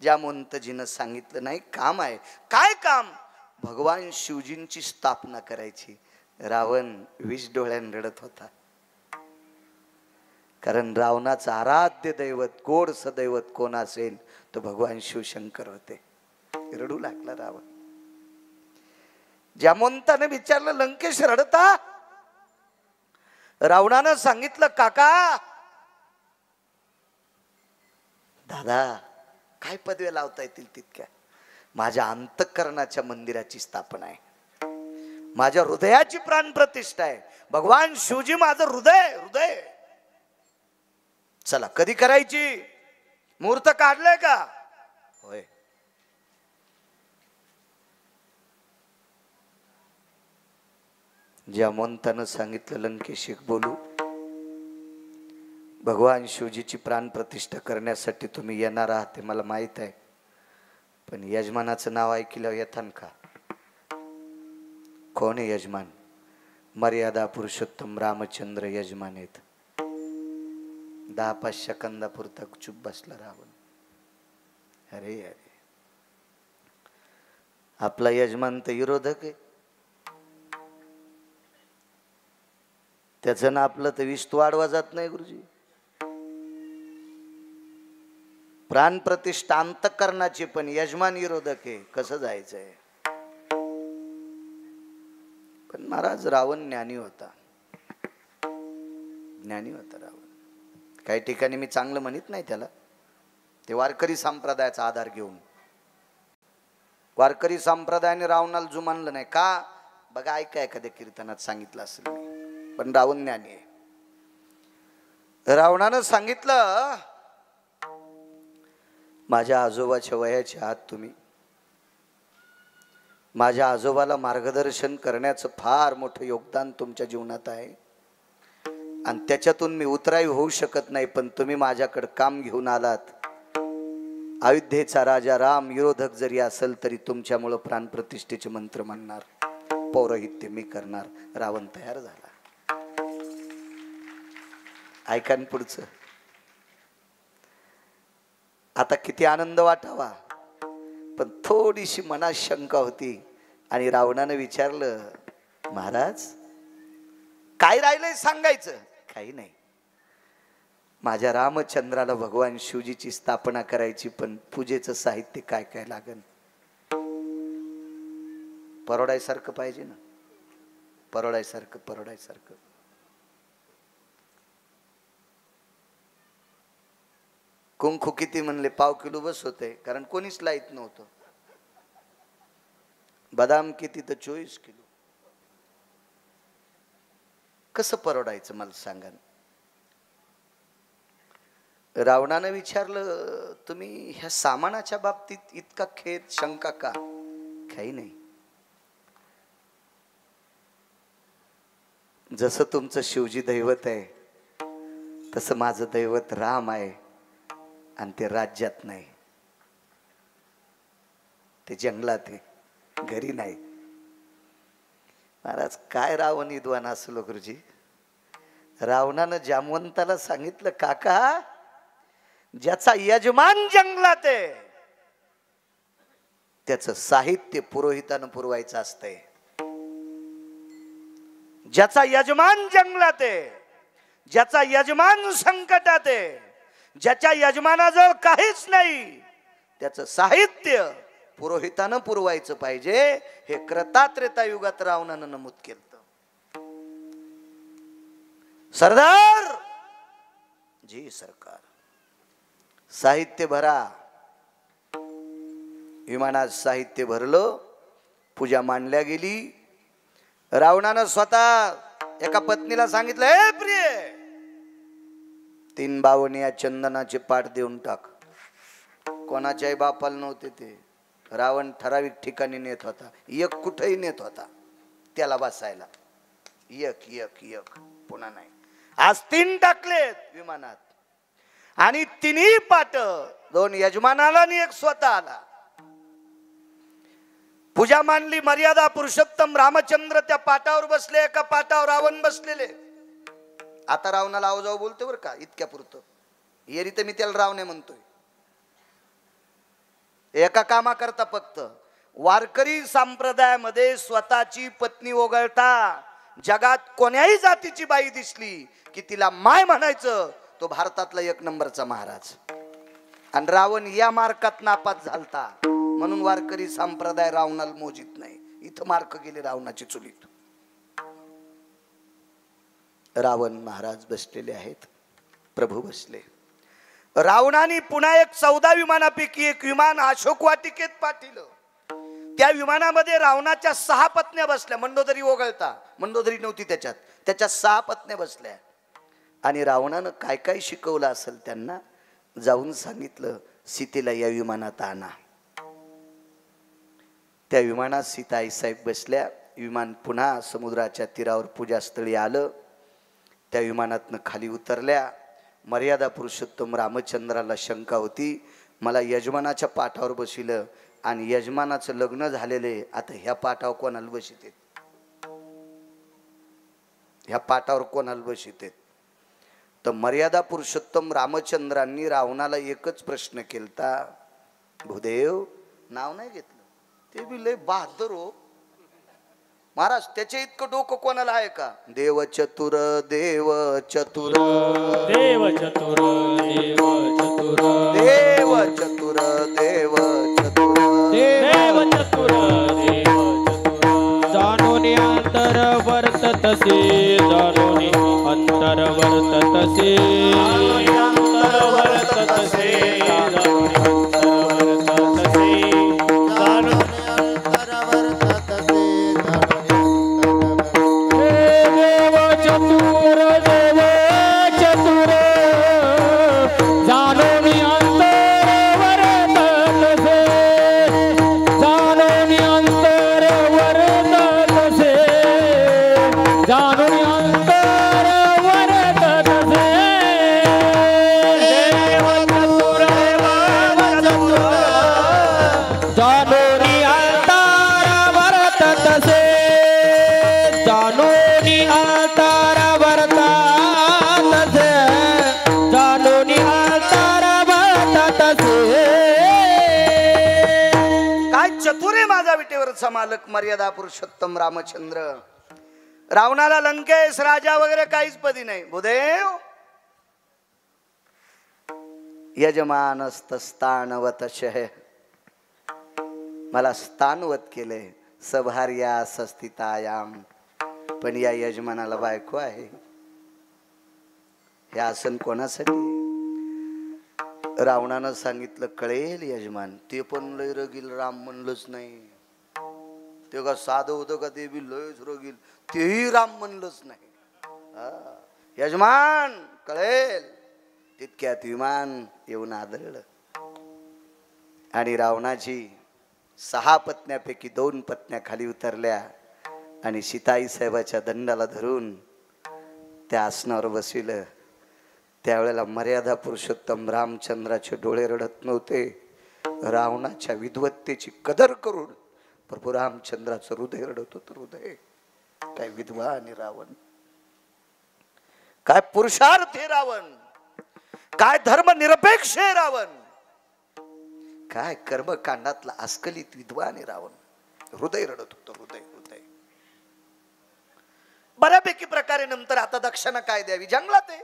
जामवंतजीनं सांगितलं नाही, काम आहे. काय काम? भगवान शिवजींची स्थापना करायची. रावण 20 डोळ्यानं रडत होता. कारण रावणाचं आराध्य दैवत, गोड सदैवत कोण असेल तर भगवान शिवशंकर होते. रडू लागला रावण. जामवंताने विचारलं, लंकेश रडता? रावणानं सांगितलं, काका दादा काय पदव्या लावता येतील तितक्या. माझ्या अंतःकरणाच्या मंदिराची स्थापना आहे, माझ्या हृदयाची प्राण प्रतिष्ठा आहे. भगवान शिवजी माझं हृदय. चला कधी करायची? मुहूर्त काढलाय का? होय. जामवंतानं सांगितलं, लंकेश एक बोलू. भगवान शिवजीची प्राण प्रतिष्ठा करण्यासाठी तुम्ही येणार आहात ते मला माहित आहे, पण यजमानाचं नाव ऐकल्यावर येतान का? कोण आहे यजमान? मर्यादा पुरुषोत्तम रामचंद्र यजमान आहेत. 10-5 सेकंदापुरता चुप बसला रावण. अरे अरे, आपला यजमान तर विरोधक आहे. त्याचं ना आपलं तर विस्त वाढवा जात नाही गुरुजी. प्राण प्रतिष्ठा अंतःकरणाची, पण यजमान विरोधक आहे, कसं जायचंय? पण महाराज रावण ज्ञानी होता, ज्ञानी होता रावण. काही ठिकाणी मी चांगलं म्हणत नाही त्याला, ते वारकरी संप्रदायाचा आधार घेऊन. वारकरी संप्रदायाने रावणाला जुमानलं नाही का? बघा, ऐका, एखाद्या कीर्तनात सांगितलं असेल मी. पण रावण ज्ञानी आहे. रावणानं सांगितलं, माझ्या आजोबाच्या वयाच्या आत तुम्ही, माझ्या आजोबाला मार्गदर्शन करण्याचं फार मोठं योगदान तुमच्या जीवनात आहे, आणि त्याच्यातून मी उतराई होऊ शकत नाही, पण तुम्ही माझ्याकडे काम घेऊन आलात. अयोध्येचा राजा राम विरोधक जरी असेल तरी तुमच्यामुळं प्राणप्रतिष्ठेचे मंत्र म्हणणार, पौरोहित्य मी करणार. रावण तयार झाला. ऐका न पुढचं. आता किती आनंद वाटावा, पण थोडीशी मनात शंका होती. आणि रावणानं विचारलं, महाराज काय राहिलंय सांगायचं? काही नाही, माझ्या रामचंद्राला भगवान शिवजीची स्थापना करायची, पण पूजेचं साहित्य काय काय लागेल? परवडायसारखं पाहिजे ना, परवडायसारखं, परवडायसारखं. कुंकू किती म्हणले? पाव किलो बस होते, कारण कोणीच लाईत नव्हतं. बदाम किती? तर 24 किलो. कसं परवडायचं मला सांगा. रावणानं विचारलं, तुम्ही ह्या सामानाच्या बाबतीत इतका खेद, शंका का? काही नाही, जसं तुमचं शिवजी दैवत आहे तसं माझं दैवत राम आहे, आणि ते राज्यात नाही, ते जंगलात आहे, घरी नाही. महाराज काय रावण विद्वान असलो गुरुजी. रावणानं जामवंताला सांगितलं, काका ज्याचा यजमान जंगलात आहे त्याचं साहित्य पुरोहितानं पुरवायचं असतंय. ज्याचा यजमान जंगलात आहे, ज्याचा यजमान संकटात आहे, ज्याच्या यजमानाजवळ काहीच नाही, त्याचं साहित्य पुरोहितानं पुरवायचं पाहिजे. हे त्रेता युगात रावणानं नमूद केलं. सरदार जी सरकार, साहित्य भरा. विमानात साहित्य भरलं, पूजा मांडल्या गेली. रावणानं स्वतः एका पत्नीला सांगितलं, हे प्रिय, 3 बावणी या चंदनाचे पाट देऊन टाक. कोणाच्याही बापाला नव्हते ते. रावण ठराविक ठिकाणी नेत होता, एक कुठेही नेत होता त्याला बसायला. एक एक एक, पुन्हा नाही. आज 3 टाकलेत विमानात, आणि 3ही पाट 2 यजमानाला आणि 1 स्वतः आला. पूजा मांडली. मर्यादा पुरुषोत्तम रामचंद्र त्या पाटावर बसले, एका पाटावर रावण बसलेले. आता रावणाला आव जाऊ बोलतोय बरं का, इतक्या पुरतं. येरी तर मी त्याला रावणे म्हणतोय. एका कामा करता फक्त. वारकरी संप्रदायामध्ये स्वतःची पत्नी वगळता जगात कोण्याही जातीची बाई दिसली की तिला माय म्हणायचं, तो भारतातला 1 नंबरचा महाराज. आणि रावण या मार्कात नापास झालता, म्हणून वारकरी संप्रदाय रावणाला मोजित नाही. इथं मार्क गेले रावणाची चुलीत. रावण महाराज बसलेले आहेत, प्रभू बसले. रावणाने पुन्हा 14 विमानापैकी 1 विमान अशोक वाटिकेत पाठवलं. त्या विमानामध्ये रावणाच्या 6 पत्न्या बसल्या, मंडोदरी वगळता. मंडोदरी नव्हती त्याच्यात, त्याच्या 6 पत्न्या बसल्या. आणि रावणानं काय काय शिकवलं असेल त्यांना, जाऊन सांगितलं, सीतेला या विमानात आणा. त्या विमानात सीता आईसाहेब बसल्या. विमान पुन्हा समुद्राच्या तीरावर पूजास्थळी आलं. त्या विमानातनं खाली उतरल्या. मर्यादा पुरुषोत्तम रामचंद्राला शंका होती, मला यजमानाच्या पाठावर बसिलं आणि यजमानाचं लग्न झालेले, आता ह्या पाठावर कोणाला बसितेत? ह्या पाठावर कोणाला बसितेत? तर मर्यादा पुरुषोत्तम रामचंद्रांनी रावणाला एकच प्रश्न केलता, भूदेव, नाव नाही घेतलं. ते बी लय बहादर हो महाराज. त्याचे इतकं डोकं कोणाला आहे का? देव चतुर, देव चतुर, देव चतुर, देव चतुर, देव चतुर देव चतुर देव चतुर देव चतुर जाणून अंतर वर्ततसे जाणून अंतर वर्ततसे अंतर वर्ततसे देव चतुर देव चतुर जाणून अंतर वर्ततसे जाणून अंतर वर्ततसे जाणून अंतर वर्ततसे देव चतुर देव चतुर जाणून अंतर वर्ततसे जाणून अंतर वर्ततसे जाणून अंतर वर्ततसे काय चतुर आहे माझा विटेवरचा मालक मर्यादा पुरुषोत्तम रामचंद्र. रावणाला लंकेश राजा वगैरे काहीच पदी नाही. भूदेव यजमानस्तस्तानवतशः मला स्थानवत केले सभार्या सस्थितायाम. पण या यजमानाला बायको आहे. हे आसन कोणासाठी? रावणानं सांगितलं कळेल यजमान. ते पण लय रगील राम म्हणलंच नाही. ते का साधं होतं का ते बी लयच रगील. तेही राम म्हणलंच नाही. यजमान कळेल. तितक्यात विमान येऊन आदळलं आणि रावणाची 6 पत्न्यापैकी 2 पत्न्या खाली उतरल्या आणि सीताई साहेबाच्या दंडाला धरून त्या आसनावर बसविलं. त्यावेळेला मर्यादा पुरुषोत्तम रामचंद्राचे डोळे रडत नव्हते. रावणाच्या विद्वत्तेची कदर करून प्रभू रामचंद्राचं हृदय रडत होतं. हृदय काय विधवा आणि रावण, काय पुरुषार्थ हे रावण, काय धर्मनिरपेक्ष हे रावण, काय कर्मकांडातला अस्खलित विधवा आणि रावण. हृदय रडत होतं. हृदय हृदय बऱ्यापैकी प्रकारे. नंतर आता दक्षिणा काय द्यावी? जंगलात आहे.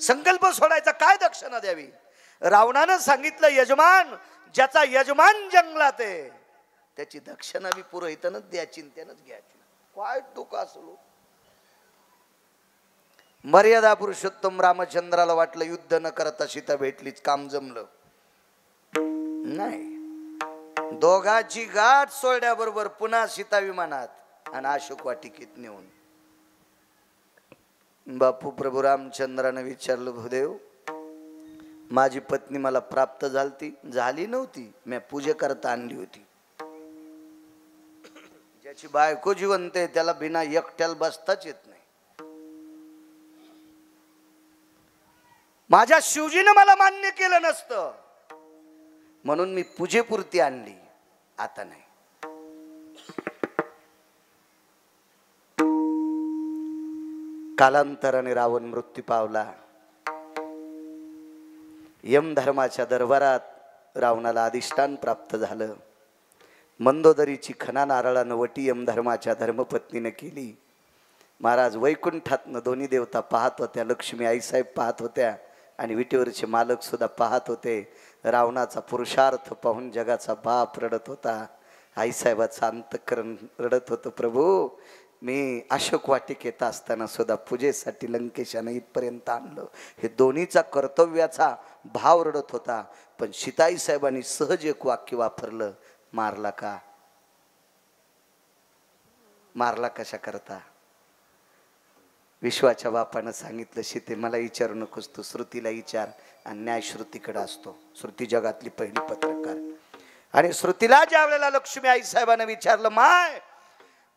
संकल्प सोडायचा, काय दक्षिणा द्यावी? रावणानं सांगितलं यजमान, ज्याचा यजमान जंगलात आहे त्याची दक्षिणा बी पुरोहितानच द्यायची, त्यानंच घ्यायची. काय डोकं असलो. मर्यादा पुरुषोत्तम रामचंद्राला वाटलं युद्ध न करता सीता भेटलीच, काम जमलं. नाही, दोघाची गाठ सोडल्याबरोबर पुन्हा सीता विमानात आणि अशोक वाटिकेत नेऊन. बापू प्रभू रामचंद्राने विचारलं, भूदेव माझी पत्नी मला प्राप्त झाली नव्हती, मी पूजे करता आणली होती. ज्याची बायको जिवंत आहे त्याला बिना एकट्याला बसताच येत नाही. माझ्या शिवजीनं मला मान्य केलं नसतं म्हणून मी पूजेपुरती आणली, आता नाही. कालांतराने रावण मृत्यू पावला. यम धर्माच्या दरबारात रावणाला अधिष्ठान प्राप्त झालं. मंदोदरीची खना नारळानं वटी यम धर्माच्या धर्मपत्नीने केली. महाराज वैकुंठातनं दोन्ही देवता पाहत होत्या. लक्ष्मी आईसाहेब पाहत होत्या आणि विटेवरचे मालक सुद्धा पाहत होते. रावणाचा पुरुषार्थ पाहून जगाचा बाप रडत होता. आईसाहेबाचं अंतःकरण रडत होतं, प्रभू मी अशोक वाटिकेत असताना सुद्धा पूजेसाठी लंकेशानं इथपर्यंत आणलं. हे दोन्हीचा कर्तव्याचा भाव रडत होता. पण सीताई साहेबांनी सहज एक वाक्य वापरलं, मारला का? मारला कशा करता? विश्वाच्या बापानं सांगितलं, सीते मला विचारू नकोस, तू श्रुतीला विचार. आणि न्याय श्रुतीकडे असतो. श्रुती जगातली पहिली पत्रकार. आणि श्रुतीला ज्या वेळेला लक्ष्मी आई साहेबांना विचारलं, माय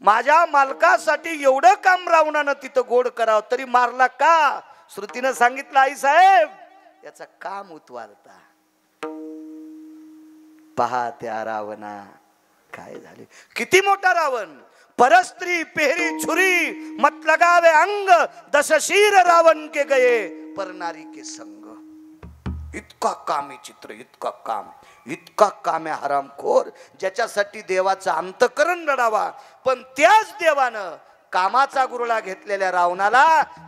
माझ्या मालकासाठी एवढं काम रावणानं तिथं गोड करावं तरी मारला का? श्रुतीनं सांगितलं, आई साहेब याचा काम उतवालता. पहा त्या रावणा काय झाले. किती मोठा रावण. परस्त्री पेहरी छुरी मत लगावे अंग, 10 शीर रावण के गए पर नारी के संग. इतका काम आहे चित्र, इतका काम आहे हरामखोर, ज्याच्यासाठी देवाचं अंतःकरण रडावा. पण त्याच देवानं कामाचा गुरुळा घेतलेल्या रावणाला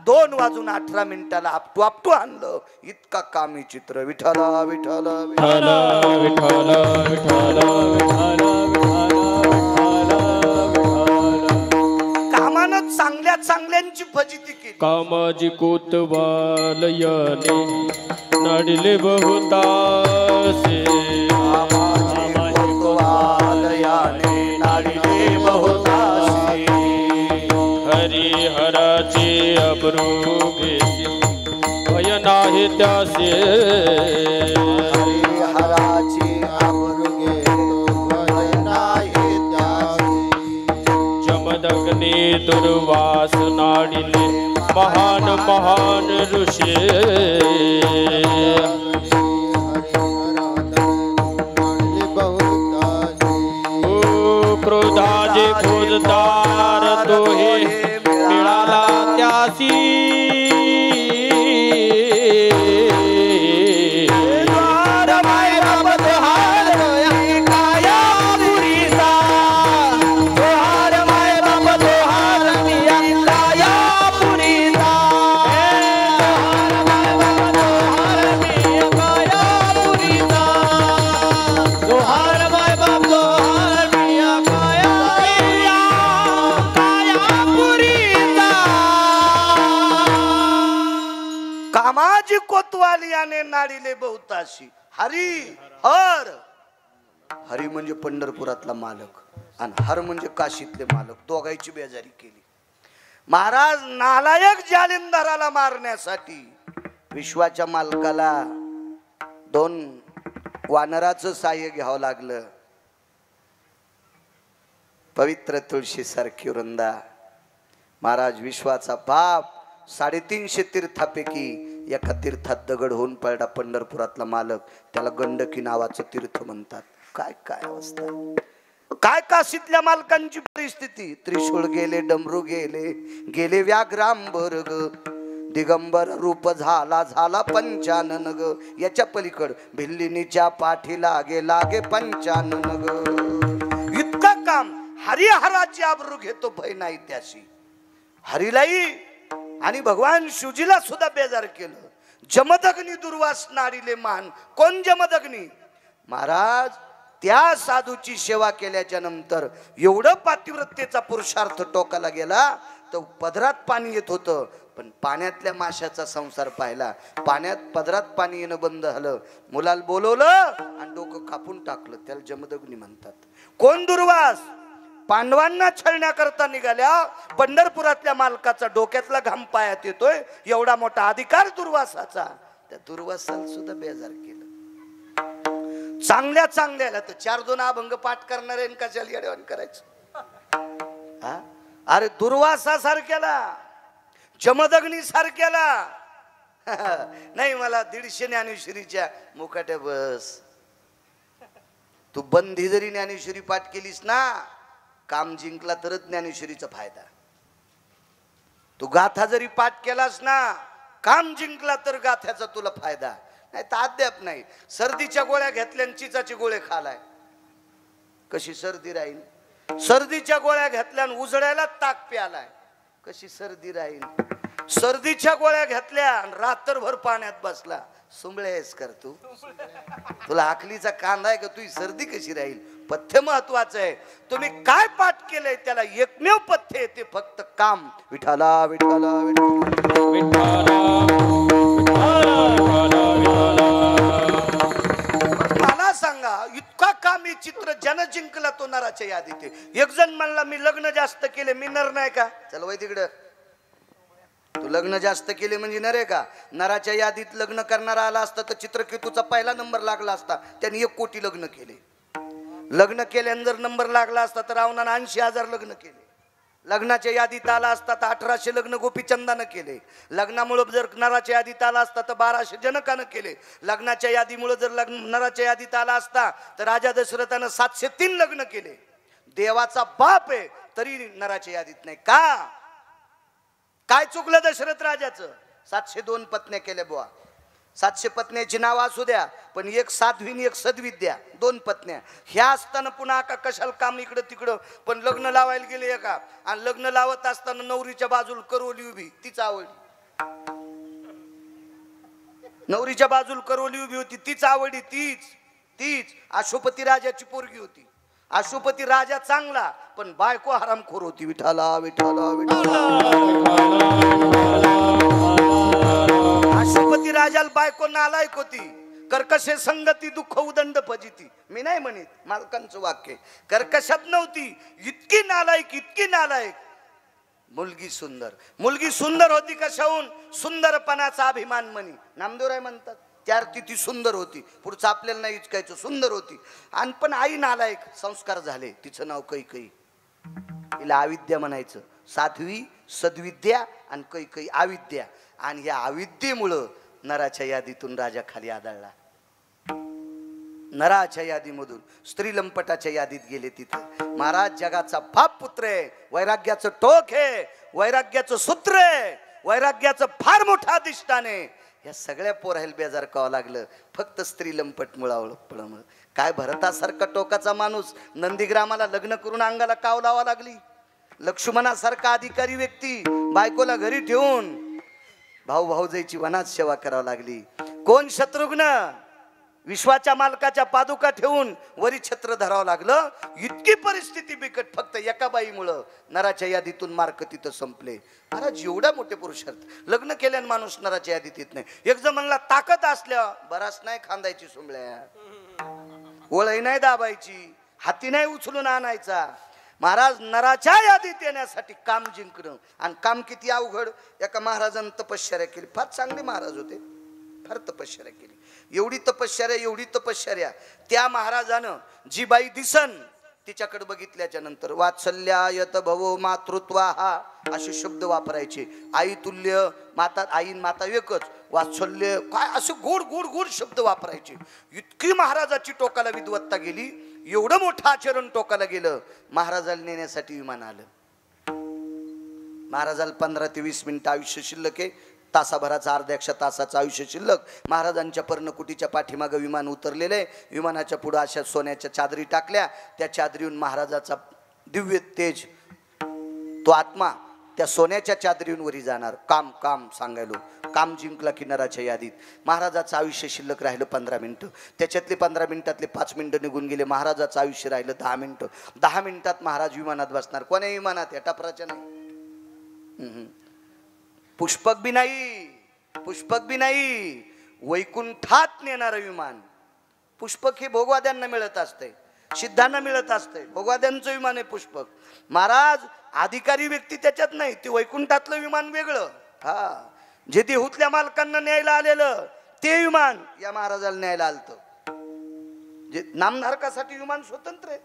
2 वाजून 18 मिनिटाला आपटू आपटू आणलं. इतका कामी चित्र. विठ्ठला विठ्ठला विठ्ठला. विठ्ठल विठ्ठल विठ्ठल कामानं चांगल्या चांगल्यांची फजिती केली. कामाजी कोतवालयाने नाडिले बहुतासे कोतवालयाने नाडिले बहुतासे. हरिहराचे अब्रू घेसी भय नाही त्यासे हरिहराची आबरू घेतो भय नाही त्यासी. जमदग्नी दुर्वास नाडिले महान महान ऋषी क्रोधाचे खोजदार तो हे मिळाला त्यासी कामाजी कोतवालियाने नाडिले बहुताशी. हरी हर. हरी म्हणजे पंढरपुरातला मालक आणि हर म्हणजे काशीतले मालक. दोघांची बेजारी केली. महाराज नालायक जालिंदराला मारण्यासाठी विश्वाच्या मालकाला 2 वानराचं साह्य घ्यावं लागलं. पवित्र तुळशी सारखी वृंदा. महाराज विश्वाचा बाप 350 तीर्थापैकी एका तीर्थात दगड होऊन पडला पंढरपुरातला मालक. त्याला गंडकी नावाचं तीर्थ म्हणतात. काय काय अवस्था. काय काशीतल्या मालकांची परिस्थिती. त्रिशूळ गेले, डमरू गेले, गेले व्याघ्रांबर ग. दिगंबर रूप झाला झाला पंचानन ग. याच्या पलीकड भिल्लिनीच्या पाठी लागे लागे पंचानन ग. इतकं काम. हरिहराची आबरू घेतो भय नाही त्याशी. हरिलाई आणि भगवान शिवजीला सुद्धा बेजार केलं. जमदग्नी दुर्वास नाडिले मान. कोण जमदग्नी? महाराज त्या साधूची सेवा केल्याच्या नंतर एवढं पातिव्रत्येचा पुरुषार्थ टोकाला गेला तर पदरात पाणी येत होतं. पण पाण्यातल्या माशाचा संसार पाहिला. पदरात पाणी येणं बंद झालं. मुलाला बोलवलं आणि डोकं कापून टाकलं. त्याला जमदग्नी म्हणतात. कोण दुर्वास? पांडवांना छळण्याकरता निघाल्या पंढरपुरातल्या मालकाचा डोक्यातला घाम पायात येतोय. एवढा मोठा अधिकार दुर्वासाचा. त्या दुर्वासाला सुद्धा बेजार केलं. चांगल्या चांगल्याला तर 4-2 अभंग पाठ करणारे कशाला येड्यावानी करायचं. अरे दुर्वासा सारख्याला, जमदग्नी सारख्याला नाही. मला 150 ज्ञानेश्वरीच्या मुकाट्या बस. तू बंधी जरी ज्ञानेश्वरी पाठ केलीस ना, काम जिंकला तरच ज्ञानेश्वरीचा फायदा. तू गाथा जरी पाठ केलास ना, काम जिंकला तर गाथ्याचा तुला फायदा. नाही तर अद्याप नाही. सर्दीच्या गोळ्या घेतल्या आणि चिचाची गोळे खालाय. कशी सर्दी राहील? सर्दीच्या गोळ्या घेतल्या आणि उजळ्याला ताक प्यालाय. कशी सर्दी राहील? सर्दीच्या गोळ्या घेतल्या आणि रात्रभर पाण्यात बसला. सुंबळेस कर तू. तुला आखलीचा कांदा आहे का? तुझी सर्दी कशी राहील? पथ्य महत्वाचं आहे. तुम्ही काय पाठ केलंय त्याला एकमेव पथ्य आहे, ते फक्त काम. विठ्ठला विठ्ठला विठ्ठला. मला सांगा, इतका कामी चित्र जन जिंकला तो नराच्या यादीत. एक जण म्हणला मी लग्न जास्त केले, मी नर नाही का? चल वय तिकडं. तू लग्न जास्त केले म्हणजे नर आहे का? नराच्या यादीत लग्न करणारा आला असता तर चित्रकेतूचा पहिला नंबर लागला असता. त्याने 1 कोटी लग्न केले. लग्न केल्यानं जर नंबर लागला असता तर रावणानं 80,000 लग्न केले. लग्नाच्या यादीत आला असता तर 1800 लग्न गोपीचंदानं केले. लग्नामुळे जर नराच्या यादीत आला असता तर 1200 जनकानं केले. लग्नाच्या यादीमुळे जर नराच्या यादीत आला असता तर राजा दशरथानं 703 लग्न केले. देवाचा बाप आहे तरी नराच्या यादीत नाही का? काय चुकलं दशरथ राजाचं? 702 पत्न्या केल्या बुवा. 700 पत्न्याची नाव असू द्या, पण एक साध्वीन एक सद्वित द्या, 2 पत्न्या. ह्या असताना पुन्हा का कशाला काम इकडं तिकडं. पण लग्न लावायला गेले का, आणि लग्न लावत असताना नवरीच्या बाजूला करवली उभी, तीच आवडली. नवरीच्या बाजूला करवली उभी होती, तीच आवडली. तीच अशोपती राजाची पोरगी होती. अशोपती राजा चांगला, पण बायको हरामखोर होती. विठाला विठाला विठाला. अशोपती राजाला बायको नालायक होती. कर्कशे संगती दुःख उदंड फजिती. मी नाही म्हणत, मालकांचं वाक्य. कर्कशात नव्हती, इतकी नालायक. मुलगी सुंदर होती. कशाहून? सुंदरपणाचा अभिमान म्हणी. नामदेवराय म्हणतात त्यार ती सुंदर होती. पुढचं आपल्याला नाही इचकायचं, सुंदर होती. आणि पण आई नालायक. संस्कार झाले. तिचं नाव कैकई. तिला अविद्या म्हणायचं. साध्वी सद्विद्या आणि कैकई अविद्या. आणि या अविद्येमुळं नराच्या यादीतून राजा खाली आदळला. नराच्या यादीमधून स्त्री लंपटाच्या यादीत गेले. तिथे महाराज जगाचा बाप पुत्र आहे. वैराग्याचं टोक आहे, वैराग्याचं सूत्र आहे, वैराग्याचं फार मोठं अधिष्ठान आहे. या सगळ्या पोरायला बेजार कावं लागलं फक्त स्त्री लंपट मुळावळं. काय भरतासारखा टोकाचा माणूस नंदीग्रामाला लग्न करून अंगाला काव लावा लागली. लक्ष्मणासारखा अधिकारी व्यक्ती बायकोला घरी ठेवून भाऊजाईची वनात सेवा करावी लागली. कोण? शत्रुघ्न. विश्वाच्या मालकाच्या पादुका ठेवून वरी छत्र धरावं लागलं. इतकी परिस्थिती बिकट फक्त एका बाईमुळं. नराच्या यादीतून मार्क तिथं संपले. महाराज एवढा मोठे पुरुषार्थ. लग्न केल्याने माणूस नराच्या यादीत येत नाही. एक जण म्हणला ताकद असल्या बराच नाही खांदायची सुंबळ्या, ओळही नाही दाबायची, हाती नाही उचलून आणायचा. महाराज नराच्या यादीत येण्यासाठी काम जिंकणं. आणि काम किती अवघड. एका महाराजानं तपश्चर्या केली. फार चांगले महाराज होते, फार तपश्चर्या केली. एवढी तपश्चर्या त्या महाराजानं जी बाई दिसन तिच्याकडे बघितल्याच्या नंतर वात्सल्यायत भवो मातृत्वा हा असे शब्द वापरायचे. आई तुल्य माता, आईन माता एकच. वात्सल्य काय असे गोड शब्द वापरायचे. इतकी महाराजाची टोकाला विद्वत्ता गेली. एवढं मोठं आचरण टोकाला गेलं. महाराजाला नेण्यासाठी विमान आलं. महाराजाला 15 ते 20 मिनिटं आयुष्य शिल्लक आहे. तासाभराचं अर्ध्या तासाचं आयुष्य शिल्लक. महाराजांच्या पर्णकुटीच्या पाठीमागं विमान उतरलेलं आहे. विमानाच्या पुढं अशा सोन्याच्या चादरी टाकल्या. त्या चादरीहून महाराजाचा दिव्य तेज, तो आत्मा त्या सोन्याच्या चादरीहून वरी जाणार. काम सांगायलो. काम जिंकला की नराच्या यादीत. महाराजाचं आयुष्य शिल्लक राहिलं 15 मिनिटं. त्याच्यातले 15 मिनिटातले 5 मिनिटं निघून गेले. महाराजाचं आयुष्य राहिलं 10 मिनिटं. 10 मिनिटात महाराज विमानात बसणार. कोण्या विमानात? या टपराच्या नाही. पुष्पक बी नाही. वैकुंठात नेणारं विमान. पुष्पक हे भोगवाद्यांना मिळत असते, सिद्धांना मिळत असते. भोगवाद्यांचं विमान आहे पुष्पक. महाराज अधिकारी व्यक्ती त्याच्यात नाही. ते वैकुंठातलं विमान वेगळं. हा, जे देहूतल्या मालकांना न्यायला आलेलं ते विमान या महाराजाला न्यायला आलतं. जे नामधारकासाठी विमान स्वतंत्र आहे.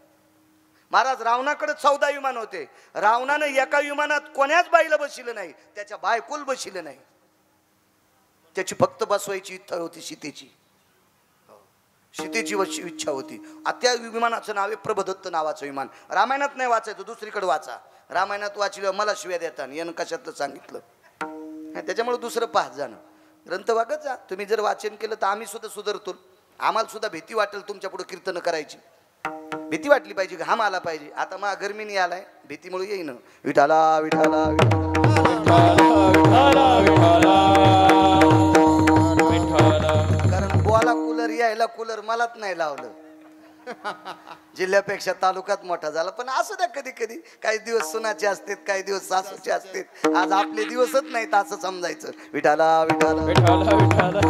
महाराज रावणाकडे 14 विमान होते. रावणानं एका विमानात कोण्याच बाईला बसिलं नाही. त्याच्या बायकोल बसिलं नाही. त्याची फक्त बसवायची इच्छा होती सीतेची. सीतेची इच्छा होती. त्या विमानाचं नाव आहे प्रभदत्त नावाचं विमान. रामायणात नाही वाचायचं, दुसरीकडे वाचा. रामायणात वाचलं मला शिव्या देतात यानं कशातलं सांगितलं. त्याच्यामुळे दुसरं पाहत जाणं. ग्रंथ वागत जा. तुम्ही जर वाचन केलं तर आम्ही सुद्धा सुधारतो. आम्हाला सुद्धा भीती वाटेल तुमच्या पुढे कीर्तन करायची. भीती वाटली पाहिजे, घाम आला पाहिजे. आता मग गरमीने आलाय, भीतीमुळे येईन. विठाला विठाला कारण बोला कूलर यायला कूलर मलाच नाही लावलं. जिल्ह्यापेक्षा तालुक्यात मोठा झाला. पण असू द्या, कधी कधी काही दिवस सुनाचे असतात, काही दिवस सासूचे असतात. आज आपले दिवसच नाहीत असं समजायचं. विठाला विठाला विठाला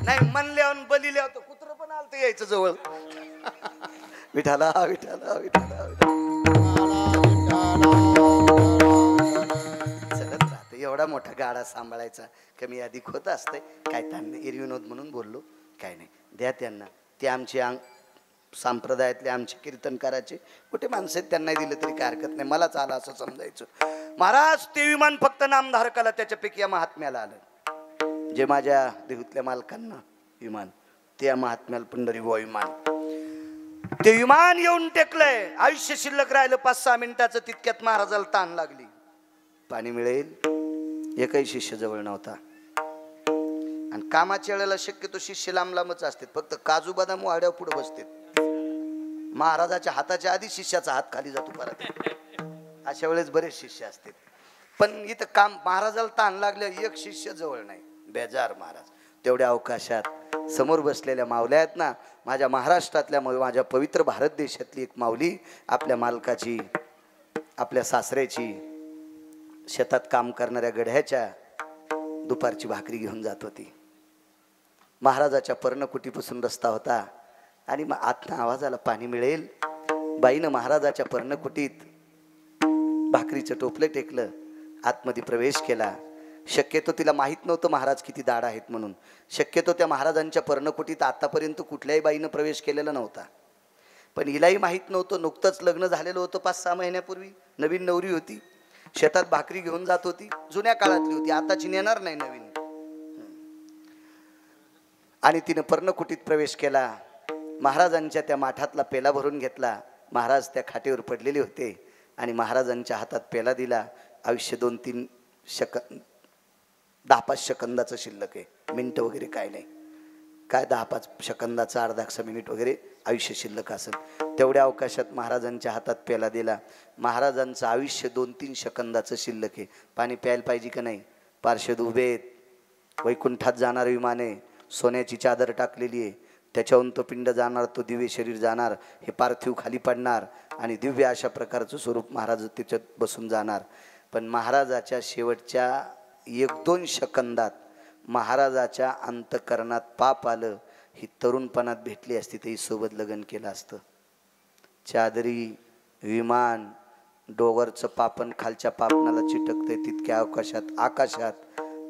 नाही म्हणल्यावर बली लिहावं कुत्र पण आलतं यायचं जवळ. विठाला विठाला विठाला चलत राहते. एवढा मोठा गाडा सांभाळायचा कमी अधिक होत असतंय. काय त्यांना एरविनोद म्हणून बोललो, काय नाही. द्या त्यांना. ते आमचे संप्रदायातले आमचे कीर्तनकाराचे कुठे माणसं आहेत, त्यांना दिलं तरी काय हरकत नाही. मलाच आलं असं समजायचं. महाराज ते विमान फक्त नामधारकाला, त्याच्यापैकी या महात्म्याला आलं. जे माझ्या देहूतल्या मालकांना विमान, त्या महात्म्याला पंढरी व विमान. ते विमान येऊन टेकलंय. आयुष्य शिल्लक राहिलं 5-6 मिनिटाचं. तितक्यात महाराजाला ताण लागली. पाणी मिळेल एकही शिष्य जवळ नव्हता. आणि कामाच्या वेळेला शक्यतो शिष्य लांब लांबच असतात, फक्त काजू बदाम वाड्यावर पुढे बसतात. महाराजाच्या हाताच्या आधी शिष्याचा हात खाली जातो परत. अशा वेळेस बरेच शिष्य असतात. पण इथं काम महाराजाला ताण लागल्या एक शिष्य जवळ नाही, बेजार महाराज. तेवढ्या अवकाशात समोर बसलेल्या माऊल्या आहेत ना, माझ्या महाराष्ट्रातल्या माझ्या पवित्र भारत देशातली एक माऊली आपल्या मालकाची, आपल्या सासऱ्याची, शेतात काम करणाऱ्या गड्याच्या दुपारची भाकरी घेऊन जात होती. महाराजाच्या पर्णकुटीपासून रस्ता होता आणि मग आतनं आवाजाला पाणी मिळेल. बाईनं महाराजाच्या पर्णकुटीत भाकरीचं टोपलं टेकलं, आतमध्ये प्रवेश केला. शक्यतो तिला माहीत नव्हतं महाराज किती दाढ आहेत म्हणून. शक्यतो त्या महाराजांच्या पर्णकुटीत आतापर्यंत कुठल्याही बाईनं प्रवेश केलेला नव्हता. पण हिलाही माहीत नव्हतं, नुकतंच लग्न झालेलं होतं 5-6 महिन्यापूर्वी. नवीन नवरी होती, शेतात भाकरी घेऊन जात होती. जुन्या काळातली होती, आताची नेणार नाही नवीन. आणि तिनं पर्णकुटीत प्रवेश केला. महाराजांच्या त्या माठातला पेला भरून घेतला. महाराज त्या खाटेवर पडलेले होते आणि महाराजांच्या हातात पेला दिला. आयुष्य 2-3 10-5 सेकंदाचं शिल्लक आहे, मिनिट वगैरे काय नाही. काय 10-5 सेकंदाचं, अर्धा मिनिट वगैरे आयुष्य शिल्लक असेल. तेवढ्या अवकाशात महाराजांच्या हातात पेला दिला. महाराजांचं आयुष्य 2-3 सेकंदाचं शिल्लक आहे. पाणी प्यायला पाहिजे का नाही? पार्षद उभेत, वैकुंठात जाणार विमान आहे, सोन्याची चादर टाकलेली आहे, त्याच्याहून तो पिंड जाणार, तो दिव्य शरीर जाणार, हे पार्थिव खाली पडणार आणि दिव्य अशा प्रकारचं स्वरूप महाराज त्याच्यात बसून जाणार. पण महाराजाच्या शेवटच्या 1-2 सेकंदात महाराजाच्या अंतकरणात पाप आलं. ही तरुणपणात भेटली असती तरी सोबत लग्न केलं असतं. चादरी, विमान, डोगरचं पापण खालच्या पापणाला चिटकते तितक्या अवकाशात आकाशात,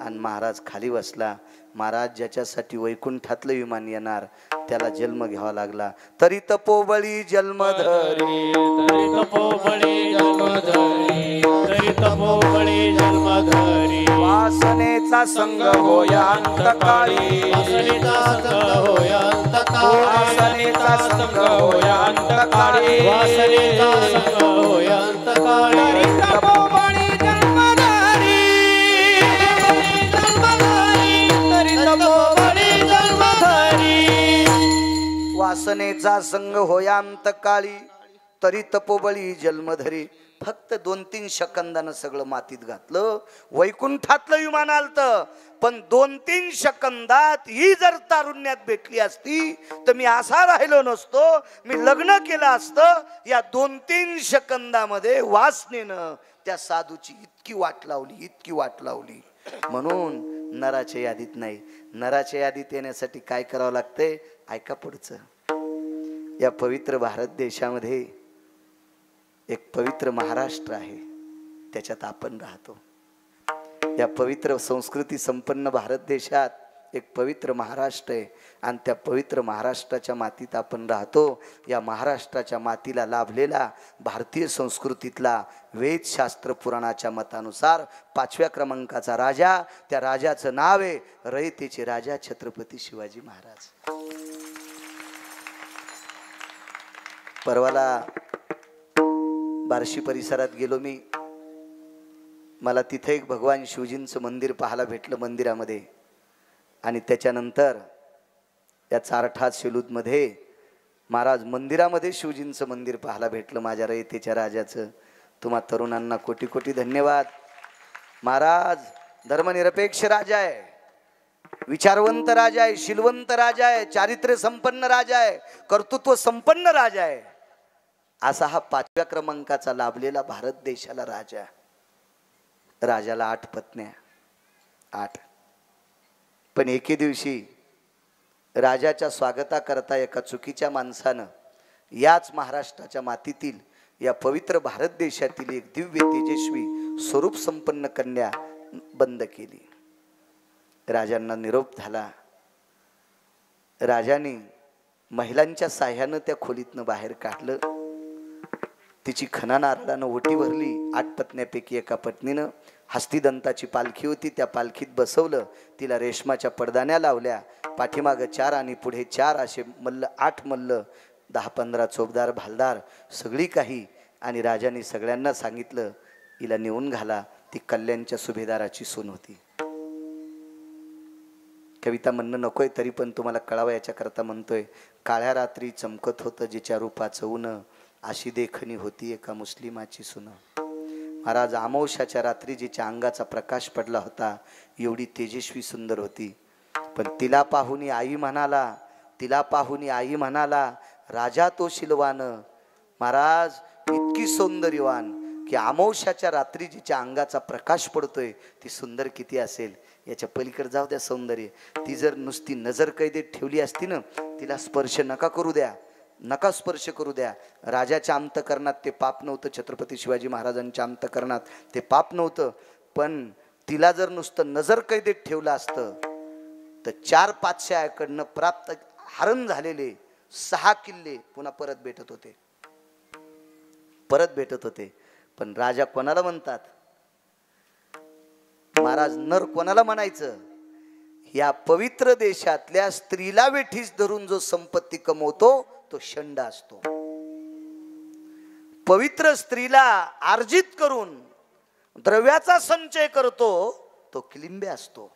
आणि महाराज खाली बसला. महाराज ज्याच्यासाठी वैकुंठातलं विमान येणार त्याला जन्म घ्यावा लागला. तरी तपोबळी जन्मधरी, तरी तपोबळी जन्मधरी, तरी तपोबळी जन्मधरी. वासनेचा संग होया अंतकाळी, वासनेचा संग होया अंतकाळी, वासनेचा संग होया अंतकाळी, वासनेचा संग होया अंतकाळी. तपोबळी जन्मधारी, तरी तपोबळी जन्मधारी. वासनेचा संग होया अंतकाळी, तरी तपोबळी जन्मधरी. फक्त 2-3 सेकंदानं सगळं मातीत घातलं. वैकुंठातलं विमान आलतं, पण 2-3 सेकंदात ही जर तारुण्यात भेटली असती तर मी असा राहिलो नसतो, मी लग्न केलं असतं. या 2-3 सेकंदामध्ये वासनेनं त्या साधूची इतकी वाट लावली, इतकी वाट लावली. म्हणून नराच्या यादीत नाही. नराच्या यादीत येण्यासाठी काय करावं लागतंय? ऐका पुढचं. या पवित्र भारत देशामध्ये एक पवित्र महाराष्ट्र आहे, त्याच्यात आपण राहतो. या पवित्र संस्कृती संपन्न भारत देशात एक पवित्र महाराष्ट्र आहे आणि त्या पवित्र महाराष्ट्राच्या मातीत आपण राहतो. या महाराष्ट्राच्या मातीला लाभलेला भारतीय संस्कृतीतला वेदशास्त्र पुराणाच्या मतानुसार 5व्या क्रमांकाचा राजा, त्या राजाचं नाव आहे रयतेचे राजा छत्रपती शिवाजी महाराज. परवाला बार्शी परिसरात गेलो मी. मला तिथे एक भगवान शिवजींचं मंदिर पाहायला भेटलं मंदिरामध्ये. आणि त्याच्यानंतर या चारठा सेलूदमध्ये महाराज मंदिरामध्ये शिवजींचं मंदिर पाहायला भेटलं माझ्या रयतेच्या राजाचं. तुम्हा तरुणांना कोटी कोटी धन्यवाद. महाराज धर्मनिरपेक्ष राजा आहे, विचारवंत राजा आहे, शीलवंत राजा आहे, चारित्र्य संपन्न राजा आहे, कर्तृत्व संपन्न राजा आहे. असा हा 5व्या क्रमांकाचा लाभलेला भारत देशाला राजा. राजाला 8 पत्न्या, 8. पण एके दिवशी राजाच्या स्वागताकरता एका चुकीच्या माणसानं याच महाराष्ट्राच्या मातीतील या पवित्र भारत देशातील एक दिव्य तेजस्वी स्वरूप संपन्न कन्या बंद केली. राजांना निरोप झाला. राजाने महिलांच्या साह्यानं त्या खोलीतनं बाहेर काढलं. तिची खणा नारळानं ओटी भरली. 8 पत्न्यापैकी एका पत्नीनं हस्तिदंताची पालखी होती, त्या पालखीत बसवलं. तिला रेशमाच्या पडदाण्या लावल्या. पाठीमागं 4 आणि पुढे 4 असे मल्ल, 8 मल्ल, 10-15 चोपदार भालदार, सगळी काही. आणि राजाने सगळ्यांना सांगितलं हिला नेऊन घाला. ती कल्याणच्या सुभेदाराची सून होती. कविता म्हणणं नकोय, तरी पण तुम्हाला कळावं याच्या करता म्हणतोय. काळ्या रात्री चमकत होतं जिच्या रूपाचं ऊन, अशी देखणी होती एका मुस्लिमाची सुन. महाराज, अमावस्याच्या रात्री जिच्या अंगाचा प्रकाश पडला होता, एवढी तेजस्वी सुंदर होती. पण तिला पाहुनी आई म्हणाला, राजा तो शिलवान. महाराज, इतकी सौंदर्यवान की अमावस्याच्या रात्री जिच्या अंगाचा प्रकाश पडतोय ती सुंदर किती असेल याच्या पलीकडे जाऊ द्या सौंदर्य. ती जर नुसती नजर कैदेत ठेवली असती ना, तिला स्पर्श नका स्पर्श करू द्या. राजाच्या अंतकरणात ते पाप नव्हतं, छत्रपती शिवाजी महाराजांच्या अंतकरणात ते पाप नव्हतं. पण तिला जर नुसतं नजर कैदेत ठेवलं असतं तर 4 पातशाह्याकडनं प्राप्त हरण झालेले 6 किल्ले पुन्हा परत भेटत होते. पण राजा कोणाला म्हणतात महाराज, नर कोणाला म्हणायचं? या पवित्र देशातल्या स्त्रीला वेठीस धरून जो संपत्ती कमवतो तो षंड असतो. पवित्र स्त्रीला अर्जित करून द्रव्याचा संचय करतो तो किलिंबे असतो.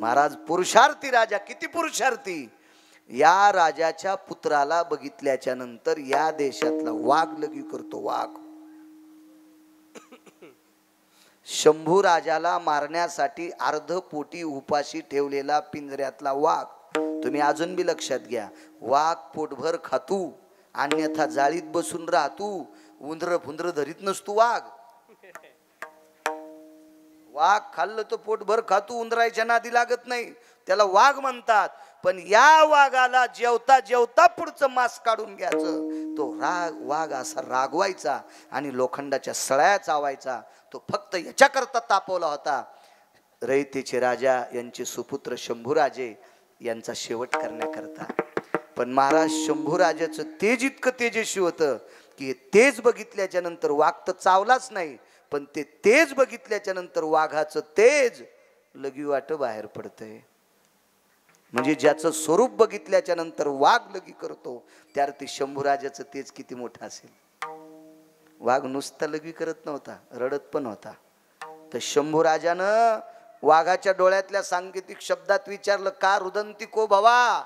महाराज, पुरुषार्थी राजा, किती पुरुषार्थी. या राजाच्या पुत्राला बघितल्याच्या नंतर या देशातला वाघ लगी करतो. वाघ शंभू राजाला मारण्यासाठी अर्धपोटी उपाशी ठेवलेला पिंजऱ्यातला वाघ. तुम्ही अजून बी लक्षात घ्या, वाघ पोटभर खातू, अन्यथा जाळीत बसून राहतू, उंदर फुंदर धरीत नसतो वाघ. वाघ खाल्लं तो पोटभर खातू, उंदराच्या नादी लागत नाही, त्याला वाघ म्हणतात. पण या वाघाला जेवता जेवता पुढचं मांस काढून घ्यायचं. तो वाघ असा रागवायचा आणि लोखंडाच्या सळ्या चावायचा. तो फक्त याच्याकरता तापवला होता, रयतेचे राजा यांचे सुपुत्र शंभूराजे यांचा शेवट करण्याकरता. पण महाराज, शंभूराजाचं तेज इतकं तेजस्वी होतं की तेज बघितल्याच्या नंतर वाघ तर चावलाच नाही, पण ते तेज बघितल्याच्या नंतर वाघाचं तेज लगी वाट बाहेर पडतंय. म्हणजे ज्याचं स्वरूप बघितल्याच्या नंतर वाघ लगी करतो, त्यावर ते शंभूराजाचं तेज किती मोठं असेल. वाघ नुसता लगी करत नव्हता, रडत पण होता. तर शंभूराजानं वाघाच्या डोळ्यातल्या सांकेतिक शब्दात विचारलं, का रुदंती को भवा?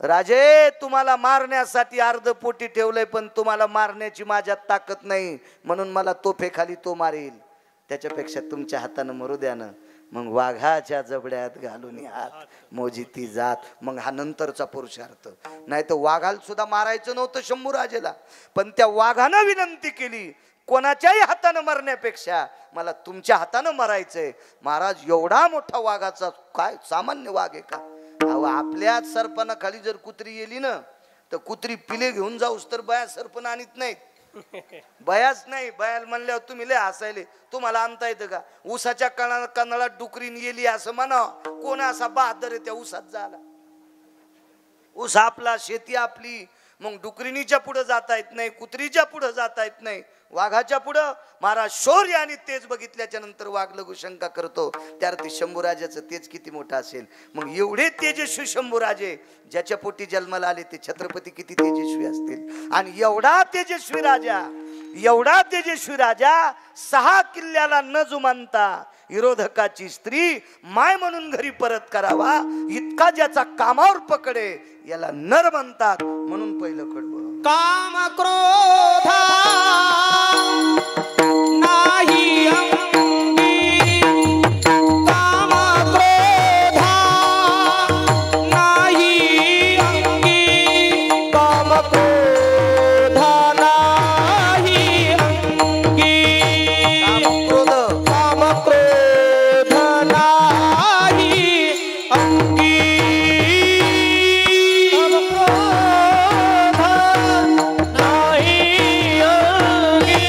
राजे, तुम्हाला मारण्यासाठी अर्धपोटी ठेवलंय, पण तुम्हाला मारण्याची माझ्यात ताकद नाही, म्हणून मला तोफेखाली तो मारेल. त्याच्यापेक्षा तुमच्या हातानं मरू द्या ना. मग वाघाच्या जबड्यात घालून हात मोजी ती जात. मग हा नंतरचा पुरुषार्थ. नाही तर वाघाला सुद्धा मारायचं नव्हतं शंभूराजेला, पण त्या वाघानं विनंती केली, कोणाच्याही हातानं मरण्यापेक्षा मला तुमच्या हातानं मरायचंय. महाराज, एवढा मोठा वाघाचा काय सामान्य वाघ आहे का? अहो, आपल्याच सरपणाखाली जर कुत्री गेली ना, तर कुत्री पिले घेऊन जाऊस तर बया सरपण आणत नाहीत. बयाच नाही, बयाल म्हणल्यावर तुम्ही लय हसायले. तुम्हाला आणता येतं का? ऊसाच्या कणाला डुकरीन गेली असं म्हणा. कोण असा बहादर आहे त्या ऊसात झाला? ऊस आपला, शेती आपली. मग डुकरीनीच्या पुढे जाता येत नाही, कुत्रीच्या पुढे जाता येत नाही, वाघाच्या पुढं. महाराज, शौर्य आणि तेज बघितल्याच्या नंतर वाघ लघु शंका करतो. त्यावर ते शंभूराजाचं तेज किती मोठं असेल. मग एवढे तेजस्वी शंभूराजे ज्याच्या पोटी जन्माला आले ते छत्रपती किती तेजस्वी असतील. आणि एवढा तेजस्वी राजा 6 किल्ल्याला न जुमानता विरोधकाची स्त्री माय म्हणून घरी परत करावा इतका ज्याचा कामावर पकडे याला नर म्हणतात. म्हणून पहिलं कडबं काम क्रोधा नाही अंगी, काम क्रोधा नाही अंगी, काम क्रोधा नाही अंगी, काम क्रोध नाही अंगी, काम क्रोध नाही अंगी.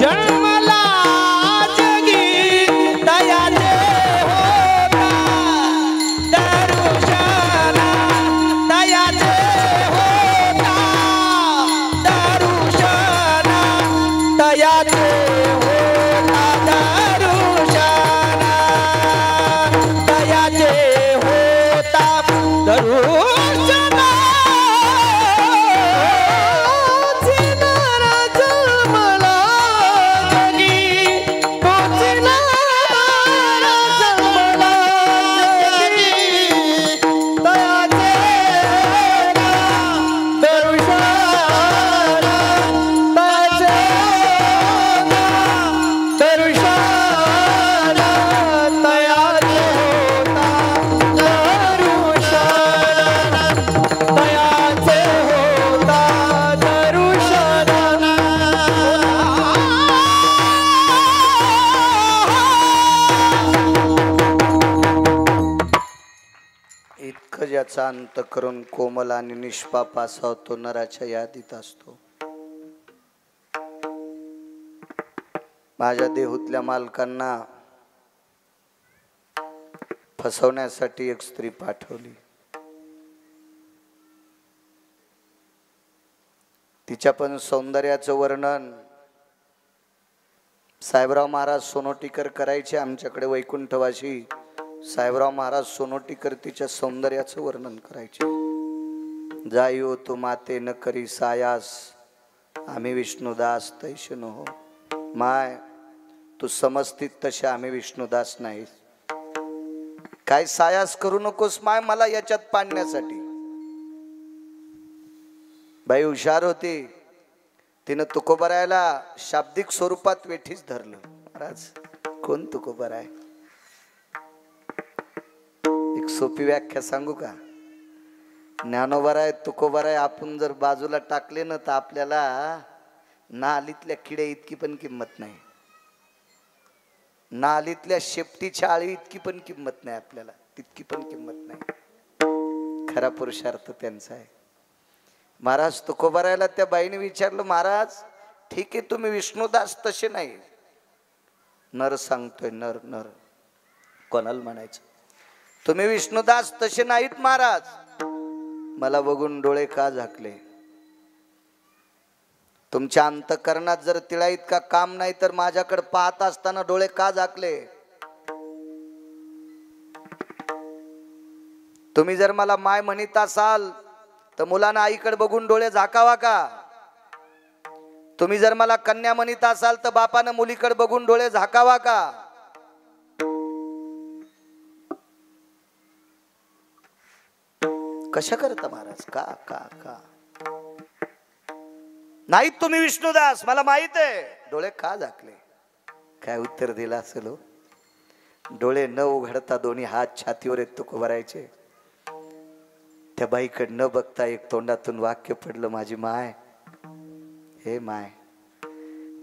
जन्मला जगी दयाचे होता दरुशना दयाचे होता दरुशना दयाचे होता दरुशना दयाचे होता दरुशना जिनारा जन्मला जगी तो जिनारा जन्मला जगी दयाचे दरुशना दयाचे दरुशना दयाचे होता दरुशना दयाचे होता दरुशना इतकं ज्याचा अंत करून कोमल आणि निष्पाप असा तो नराच्या यादीत असतो. माझ्या देहूतल्या मालकांना फसवण्यासाठी एक स्त्री पाठवली. तिच्या पण सौंदर्याचं वर्णन साहेबराव महाराज सोनोटीकर करायचे आमच्याकडे वैकुंठवासी. साहेबराव महाराज सोनोटीकर तिच्या सौंदर्याचं वर्णन करायचे. जायो तू माते न करी सायास आम्ही विष्णुदास तैशे न हो. माय तू समजतीत तसे आम्ही विष्णुदास नाही. काय सायास करू नकोस माय मला याच्यात पाडण्यासाठी. बाई हुशार होती. तिनं तुकोबरायला शाब्दिक स्वरूपात वेठीच धरलं. महाराज कोण तुकोबराय? एक सोपी व्याख्या सांगू का? ज्ञानोबराय तुकोबराय आपण जर बाजूला टाकले ना तर आपल्याला नालीतल्या किडे इतकी पण किंमत नाही. नालीतल्या शेपटीच्या आळी इतकी पण किंमत नाही आपल्याला. तितकी पण किंमत नाही. खरा पुरुषार्थ त्यांचा आहे. महाराज तुकोबरायला त्या बाईने विचारलं, महाराज ठीक आहे तुम्ही विष्णुदास तसे नाही. नर सांगतोय नर नर कोणाला म्हणायचं? तुम्ही विष्णुदास तसे नाहीत महाराज. मला बघून डोळे का झाकले? तुमच्या अंतःकरणात जर तिळा इतका काम नाही तर माझ्याकडे पाहत असताना डोळे का झाकले? तुम्ही जर मला माय म्हणत असाल तर मुलांना आईकडे बघून डोळे झाकावा का? तुम्ही जर मला कन्या म्हणत असाल तर बापानं मुलीकडे बघून डोळे झाकावा का? कशा करता महाराज? का का का नाही तुम्ही विष्णुदास मला माहित आहे. डोळे का झाकले? काय उत्तर दिलं असेल हो? डोळे न उघडता दोन्ही हात छातीवर येत तुकोबरायचे. त्या बाईकडे न बघता एक तोंडातून वाक्य पडलं, माझी माय. हे माय,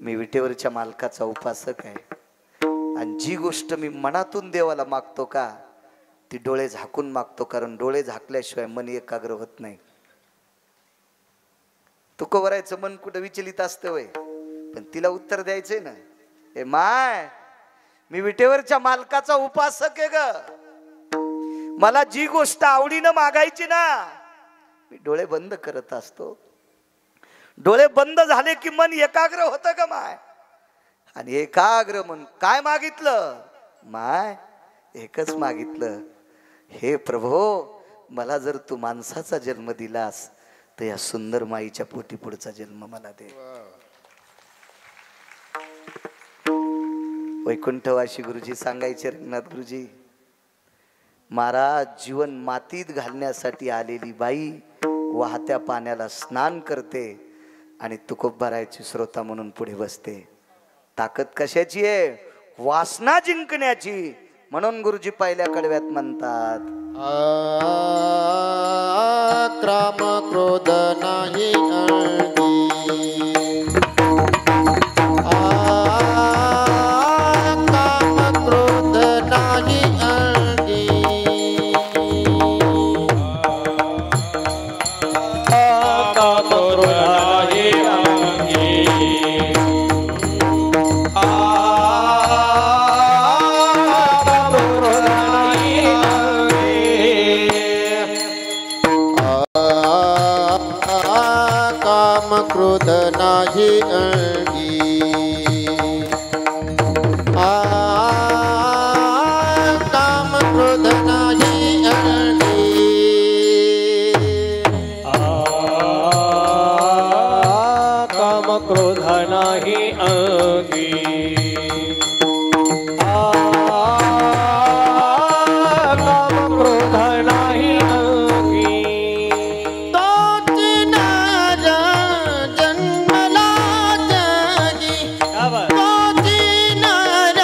मी विटेवरच्या मालकाचा उपासक आहे आणि जी गोष्ट मी मनातून देवाला मागतो का ती डोळे झाकून मागतो, कारण डोळे झाकल्याशिवाय मन एकाग्र होत नाही. तुकोबरायचं मन कुठं विचलित असतं वय, पण तिला उत्तर द्यायचंय ना. हे माय, मी विटेवरच्या मालकाचा उपासक आहे ग. मला जी गोष्ट आवडीनं मागायची ना मी डोळे बंद करत असतो. डोळे बंद झाले की मन एकाग्र होतं का माय? आणि एकाग्र मन काय मागितलं? माय एकच मागितलं, हे प्रभो मला जर तू माणसाचा जन्म दिलास तर या सुंदर माईच्या पोटी पुढचा जन्म मला दे. वैकुंठवासी गुरुजी सांगायचे, रंगनाथ गुरुजी, महाराज जीवन मातीत घालण्यासाठी आलेली बाई वाहत्या पाण्याला स्नान करते आणि तुकोबरायची श्रोता म्हणून पुढे बसते. ताकद कशाची आहे? वासना जिंकण्याची. म्हणून गुरुजी पहिल्या कडव्यात म्हणतात, क्राम क्रोध नाही काम क्रोध नाही काम क्रोध नाही नाही अंगी काम क्रोध नाही अंगी तोच नर जन्मला जगी तोच नर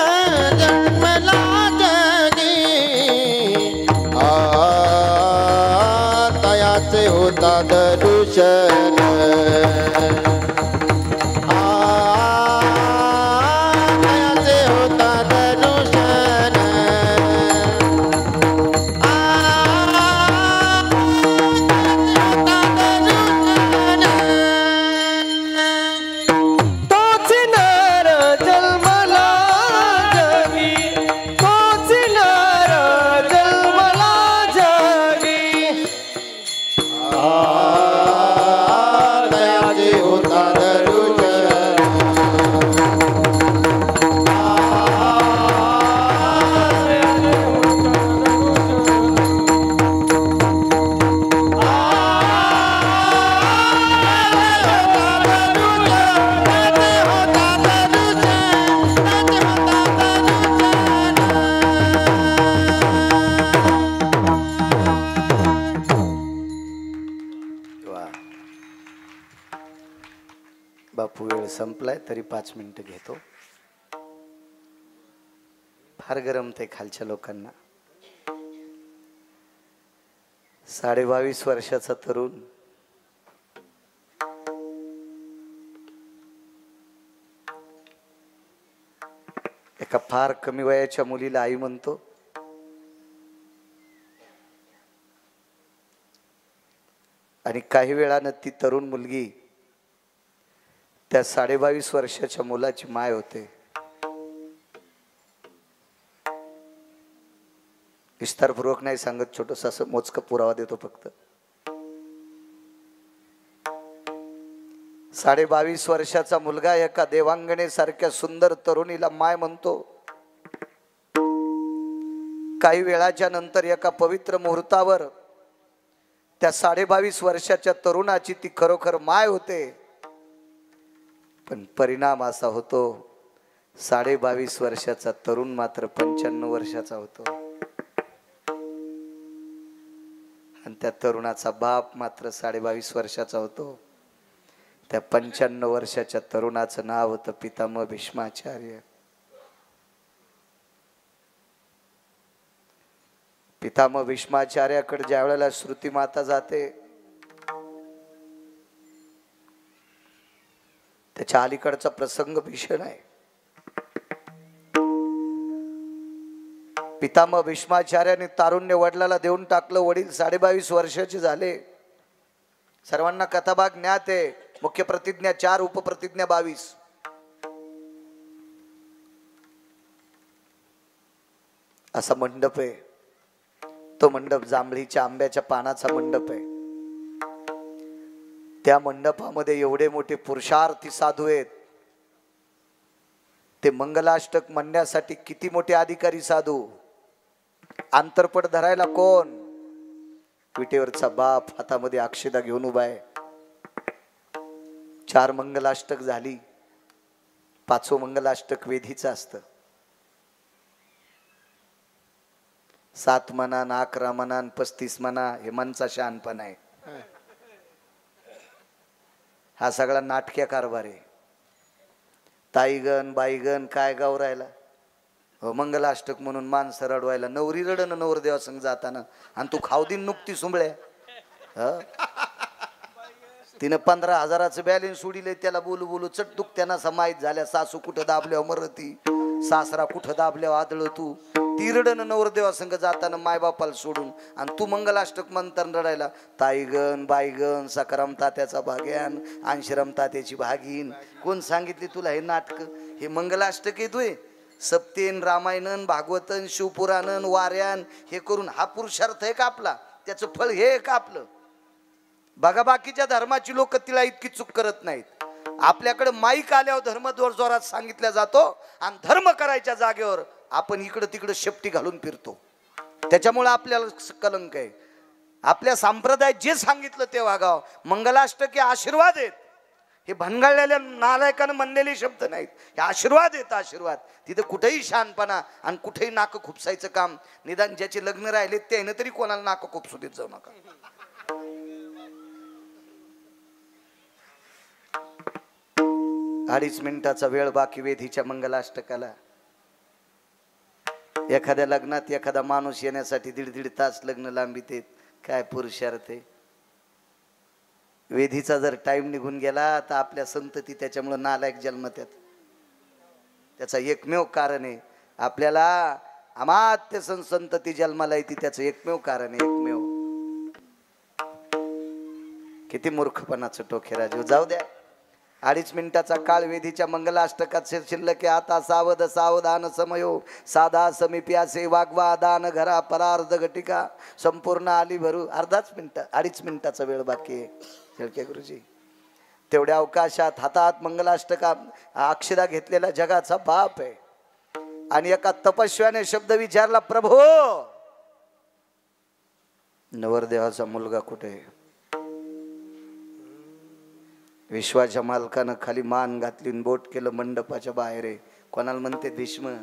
जन्मला जगी तयाचे होता दर्शन तयाचे होता दर्शन तोच नर जन्मला जगी तोच नर जन्मला जगी तयाचे होता बापू वेळ संपलाय तरी 5 मिनिटं घेतो. फार गरम ते खालच्या लोकांना. 22.5 वर्षाचा तरुण एका फार कमी वयाच्या मुलीला आई म्हणतो. आणि काही वेळानं ती तरुण मुलगी त्या 22.5 वर्षाच्या मुलाची माय होते. विस्तारपूर्वक नाही सांगत, छोटंसं असं मोजकं पुरावा देतो फक्त. 22.5 वर्षाचा मुलगा एका देवांगणे सारख्या सुंदर तरुणीला माय म्हणतो. काही वेळाच्या नंतर एका पवित्र मुहूर्तावर त्या 22.5 वर्षाच्या तरुणाची ती खरोखर माय होते. पण परिणाम असा होतो 22.5 वर्षाचा तरुण मात्र 95 वर्षाचा होतो. आणि त्या तरुणाचा बाप मात्र 22.5 वर्षाचा होतो. त्या 95 वर्षाच्या तरुणाचं नाव होतं पितामह भीष्माचार्य. पितामह भीष्माचार्याकडे ज्या वेळेला श्रुती माता जाते त्याच्या अलीकडचा प्रसंग भीषण आहे. पितामह भीष्माचार्याने तारुण्य वडिलाला देऊन टाकलं. वडील 22.5 वर्षाचे झाले. सर्वांना कथाभाग ज्ञात आहे. मुख्य प्रतिज्ञा 4, उपप्रतिज्ञा 22. असा मंडप आहे. तो मंडप जांभळीच्या आंब्याच्या पानाचा मंडप आहे. त्या मंडपामध्ये एवढे मोठे पुरुषार्थी साधू आहेत. ते मंगलाष्टक म्हणण्यासाठी किती मोठे अधिकारी साधू. आंतरपट धरायला कोण? विटेवरचा बाप हातामध्ये अक्षदा घेऊन उभा आहे. 4 मंगलाष्टक झाली. 5वं मंगलाष्टक वेधीचं असतं. 7 म्हणा, 11 म्हणा, 35 म्हणा, हे मनचा शहाणपणा आहे. हा सगळा नाटक्या कारभार आहे. ताईगण बाईगण काय गाव राहिला. मंगलाष्टक म्हणून माणसं रडवायला. नवरी रडन नवरदेवा संग जाताना. आणि तू खावदीन नुकती सुंबळ्या. तिनं 15,000चं बॅलेन्स सोडिले. त्याला बोलू बोलू चटदुक त्यांना समाहित झाल्या. सासू कुठं दाबल्यावर मरती, सासरा कुठं दाबल्यावर आदळ. तू ती रडन नवरदेवा संग जाताना मायबापाला सोडून. आणि तू मंगलाष्टक म्हणताना रडायला. ताईगण बाईगण, सकाराम तात्याचा भाग्यान, अंशराम तात्याची भागीन. कोण सांगितली तुला हे नाटक? हे मंगलाष्टक येतोय. सप्तेन, रामायणन, भागवतन, शिवपुराणन, वाऱ्यान हे करून हा पुरुषार्थ आहे का आपला? त्याचं फळ हे आहे का आपलं? बघा, बाकीच्या धर्माची लोक तिला इतकी चूक करत नाहीत. आपल्याकडे माईक आल्यावर धर्म जोरात सांगितला जातो आणि धर्म करायच्या जागेवर आपण इकडं तिकडं शेपटी घालून फिरतो. त्याच्यामुळे आपल्याला कलंक आहे. आपल्या संप्रदायात जे सांगितलं ते वागावं. मंगलाष्टक हे आशीर्वाद आहेत. हे भनगळलेल्या नालायकानं म्हणलेले शब्द नाहीत. हे आशीर्वाद येत आशीर्वाद. तिथं कुठेही शहाणपणा आणि कुठेही नाक खुपसायचं काम. निदान ज्याचे लग्न राहिले त्यानं तरी कोणाला नाक खुपसू देत जाऊ नका. अडीच मिनिटाचा वेळ बाकी वेधीच्या मंगलाष्टकाला. एखाद्या लग्नात एखादा माणूस येण्यासाठी 1.5 तास लग्न लांबीत. काय पुरुषार्थ आहे. वेधीचा जर टाइम निघून गेला तर आपल्या संतती त्याच्यामुळे नालायक जन्मतात. त्याचा एकमेव कारण आहे. आपल्याला अमात्य संतती जन्माला येते त्याचं एकमेव कारण आहे. एकमेव. किती मूर्खपणाचं टोके राजू. जाऊ द्या. 2.5 मिनिटाचा काळ वेधीच्या मंगलाष्टकात शिल्लक. आता सावध सावधान समयो साधा समीप्यासे वागवा दान घरा परार्ध घटिका संपूर्ण आली भरू. 2.5 मिनिटाचा वेळ बाकी आहे. शेळके गुरुजी तेवढ्या अवकाशात हातात मंगलाष्टका अक्षदा घेतलेला जगाचा बाप आहे. आणि एका तपस्व्याने शब्द विचारला, प्रभो नवरदेवाचा मुलगा कुठे आहे? विश्वाच्या मालकानं खाली मान घातली, बोट केलं मंडपाच्या बाहेर आहे. कोणाला म्हणते भीष्म.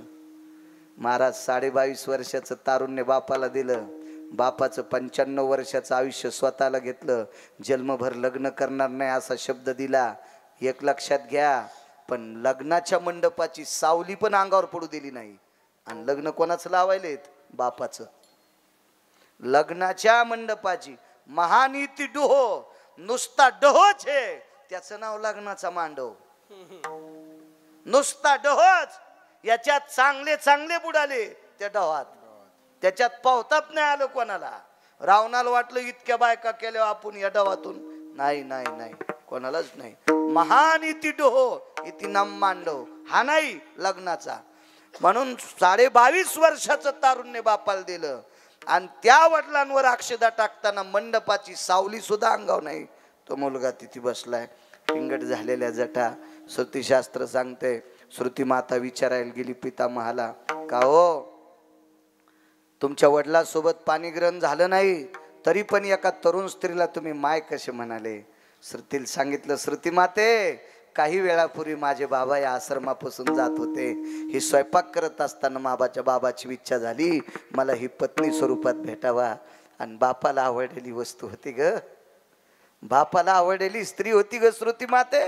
महाराज 22.5 वर्षाचं तारुण्य बापाला दिलं. बापाचं 95 वर्षाचं आयुष्य स्वतःला घेतलं. जन्मभर लग्न करणार नाही असा शब्द दिला. एक लक्षात घ्या, पण लग्नाच्या मंडपाची सावली पण अंगावर पडू दिली नाही. आणि लग्न कोणाचं लावायलेत? बापाचं. लग्नाच्या मंडपाची महानीती डोहो, नुसता डोहोच आहे. त्याचं नाव लग्नाचा मांडव. नुसता डोहोच. याच्यात चांगले चांगले बुडाले त्या डोहात. त्याच्यात पावताप नाही आलं कोणाला. रावणाला वाटलं इतक्या बायका केल्या आपण या डवातून. नाही नाही नाही, कोणालाच नाही. महानीती डोहो इति नाम मांडव. हा नाही लग्नाचा. म्हणून 22.5 वर्षाचं तारुण्य बापाला दिलं. आणि त्या वडिलांवर अक्षदा टाकताना मंडपाची सावली सुद्धा अंगावर नाही. तो मुलगा तिथे बसलाय. पिंगट झालेल्या जटा. श्रुतीशास्त्र सांगते, श्रुती माता विचारायला गेली पितामहाला, का हो तुमच्या वडिलांसोबत पाणी ग्रहण झालं नाही तरी पण एका तरुण स्त्रीला तुम्ही माय कसे म्हणाले? श्रुतीला सांगितलं, श्रुती माते काही वेळापूर्वी माझे बाबा या आश्रमापासून जात होते. हे स्वयंपाक करत असताना बाबाची इच्छा झाली मला ही पत्नी स्वरूपात भेटावा. आणि बापाला आवडलेली वस्तू होती ग. बापाला आवडलेली स्त्री होती ग श्रुती माते.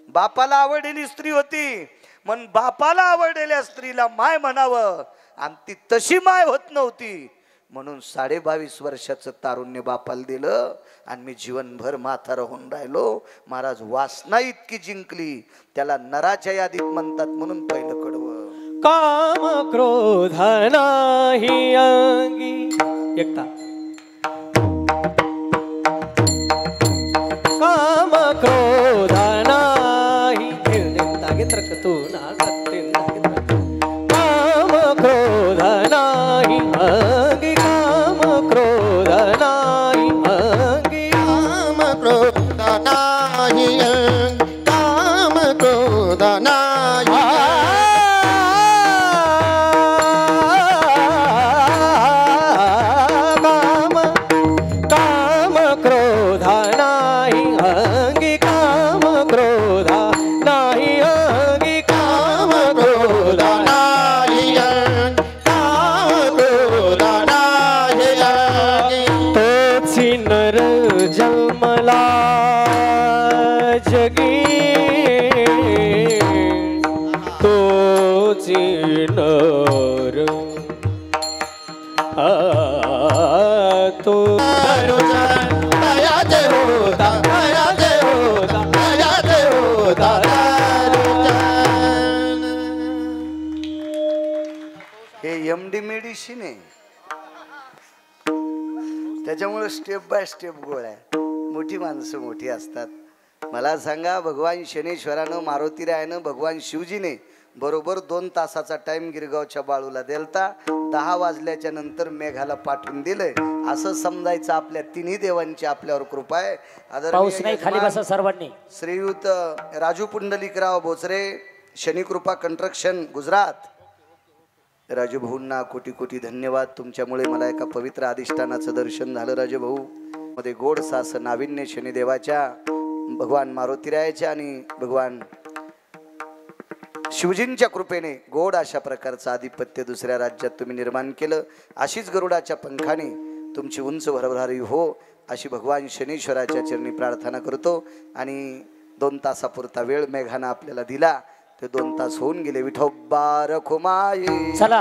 बापाला आवडलेली स्त्री होती. म्हणून बापाला आवडलेल्या स्त्रीला माय म्हणावं. आणि ती तशी माय होत नव्हती. म्हणून 22.5 वर्षाचं तारुण्य बापाला दिलं. आणि मी जीवनभर माथा राहून राहिलो. महाराज वासना इतकी जिंकली त्याला नराच्या यादीत म्हणतात. म्हणून पहिलं कडवं. काम क्रोध नाही अंगी. एकता. काम क्रोध नाही. तू ना काम क्रोध नाही अंगी. काम क्रोध नाही अंगी. काम क्रोध नाही अंगी. काम क्रोध नाही. काम क्रोध नाही अंगी. काम क्रोध नाही अंगी. काम क्रोध नाही अंगी. काम क्रोध नाही अंगी. तोची नर जन्मला जगी. तोची नर तो दया दे होता, दया दे होता, दया दे होता. हे MD मेडिसिन आहे. त्याच्यामुळे स्टेप बाय स्टेप गोळ्या. मोठी माणसं मोठी असतात. मला सांगा, भगवान शनेश्वरानं मारुतीरायानं भगवान शिवजीने बरोबर 2 तासाचा टाइम गिरगावच्या बाळूला दिलता. 10 वाजल्याच्या नंतर मेघाला पाठवून दिलंय. असं समजायचं आपल्या तिन्ही देवांची आपल्यावर कृपा आहे. पाऊस नाही, खाली बसा सर्वांनी. श्रीयुत राजू पुंडलिकराव भोसरे, शनिकृपा कंस्ट्रक्शन, गुजरात. राजू भाऊंना कोटी कोटी धन्यवाद. तुमच्यामुळे मला एका पवित्र अधिष्ठानाचं दर्शन झालं. राजू भाऊ मध्ये गोड सास नाविन्य शनिदेवाच्या भगवान मारुतीरायाच्या आणि भगवान शिवजींच्या कृपेने गोड अशा प्रकारचं आधिपत्य दुसऱ्या राज्यात तुम्ही निर्माण केलं. अशीच गरुडाच्या पंखाने तुमची उंच भरभरारी हो अशी भगवान शनीश्वराच्या चरणी प्रार्थना करतो. आणि 2 तासापुरता वेळ मेघानं आपल्याला दिला. ते 2 तास होऊन गेले. विठोबा रखुमाई चला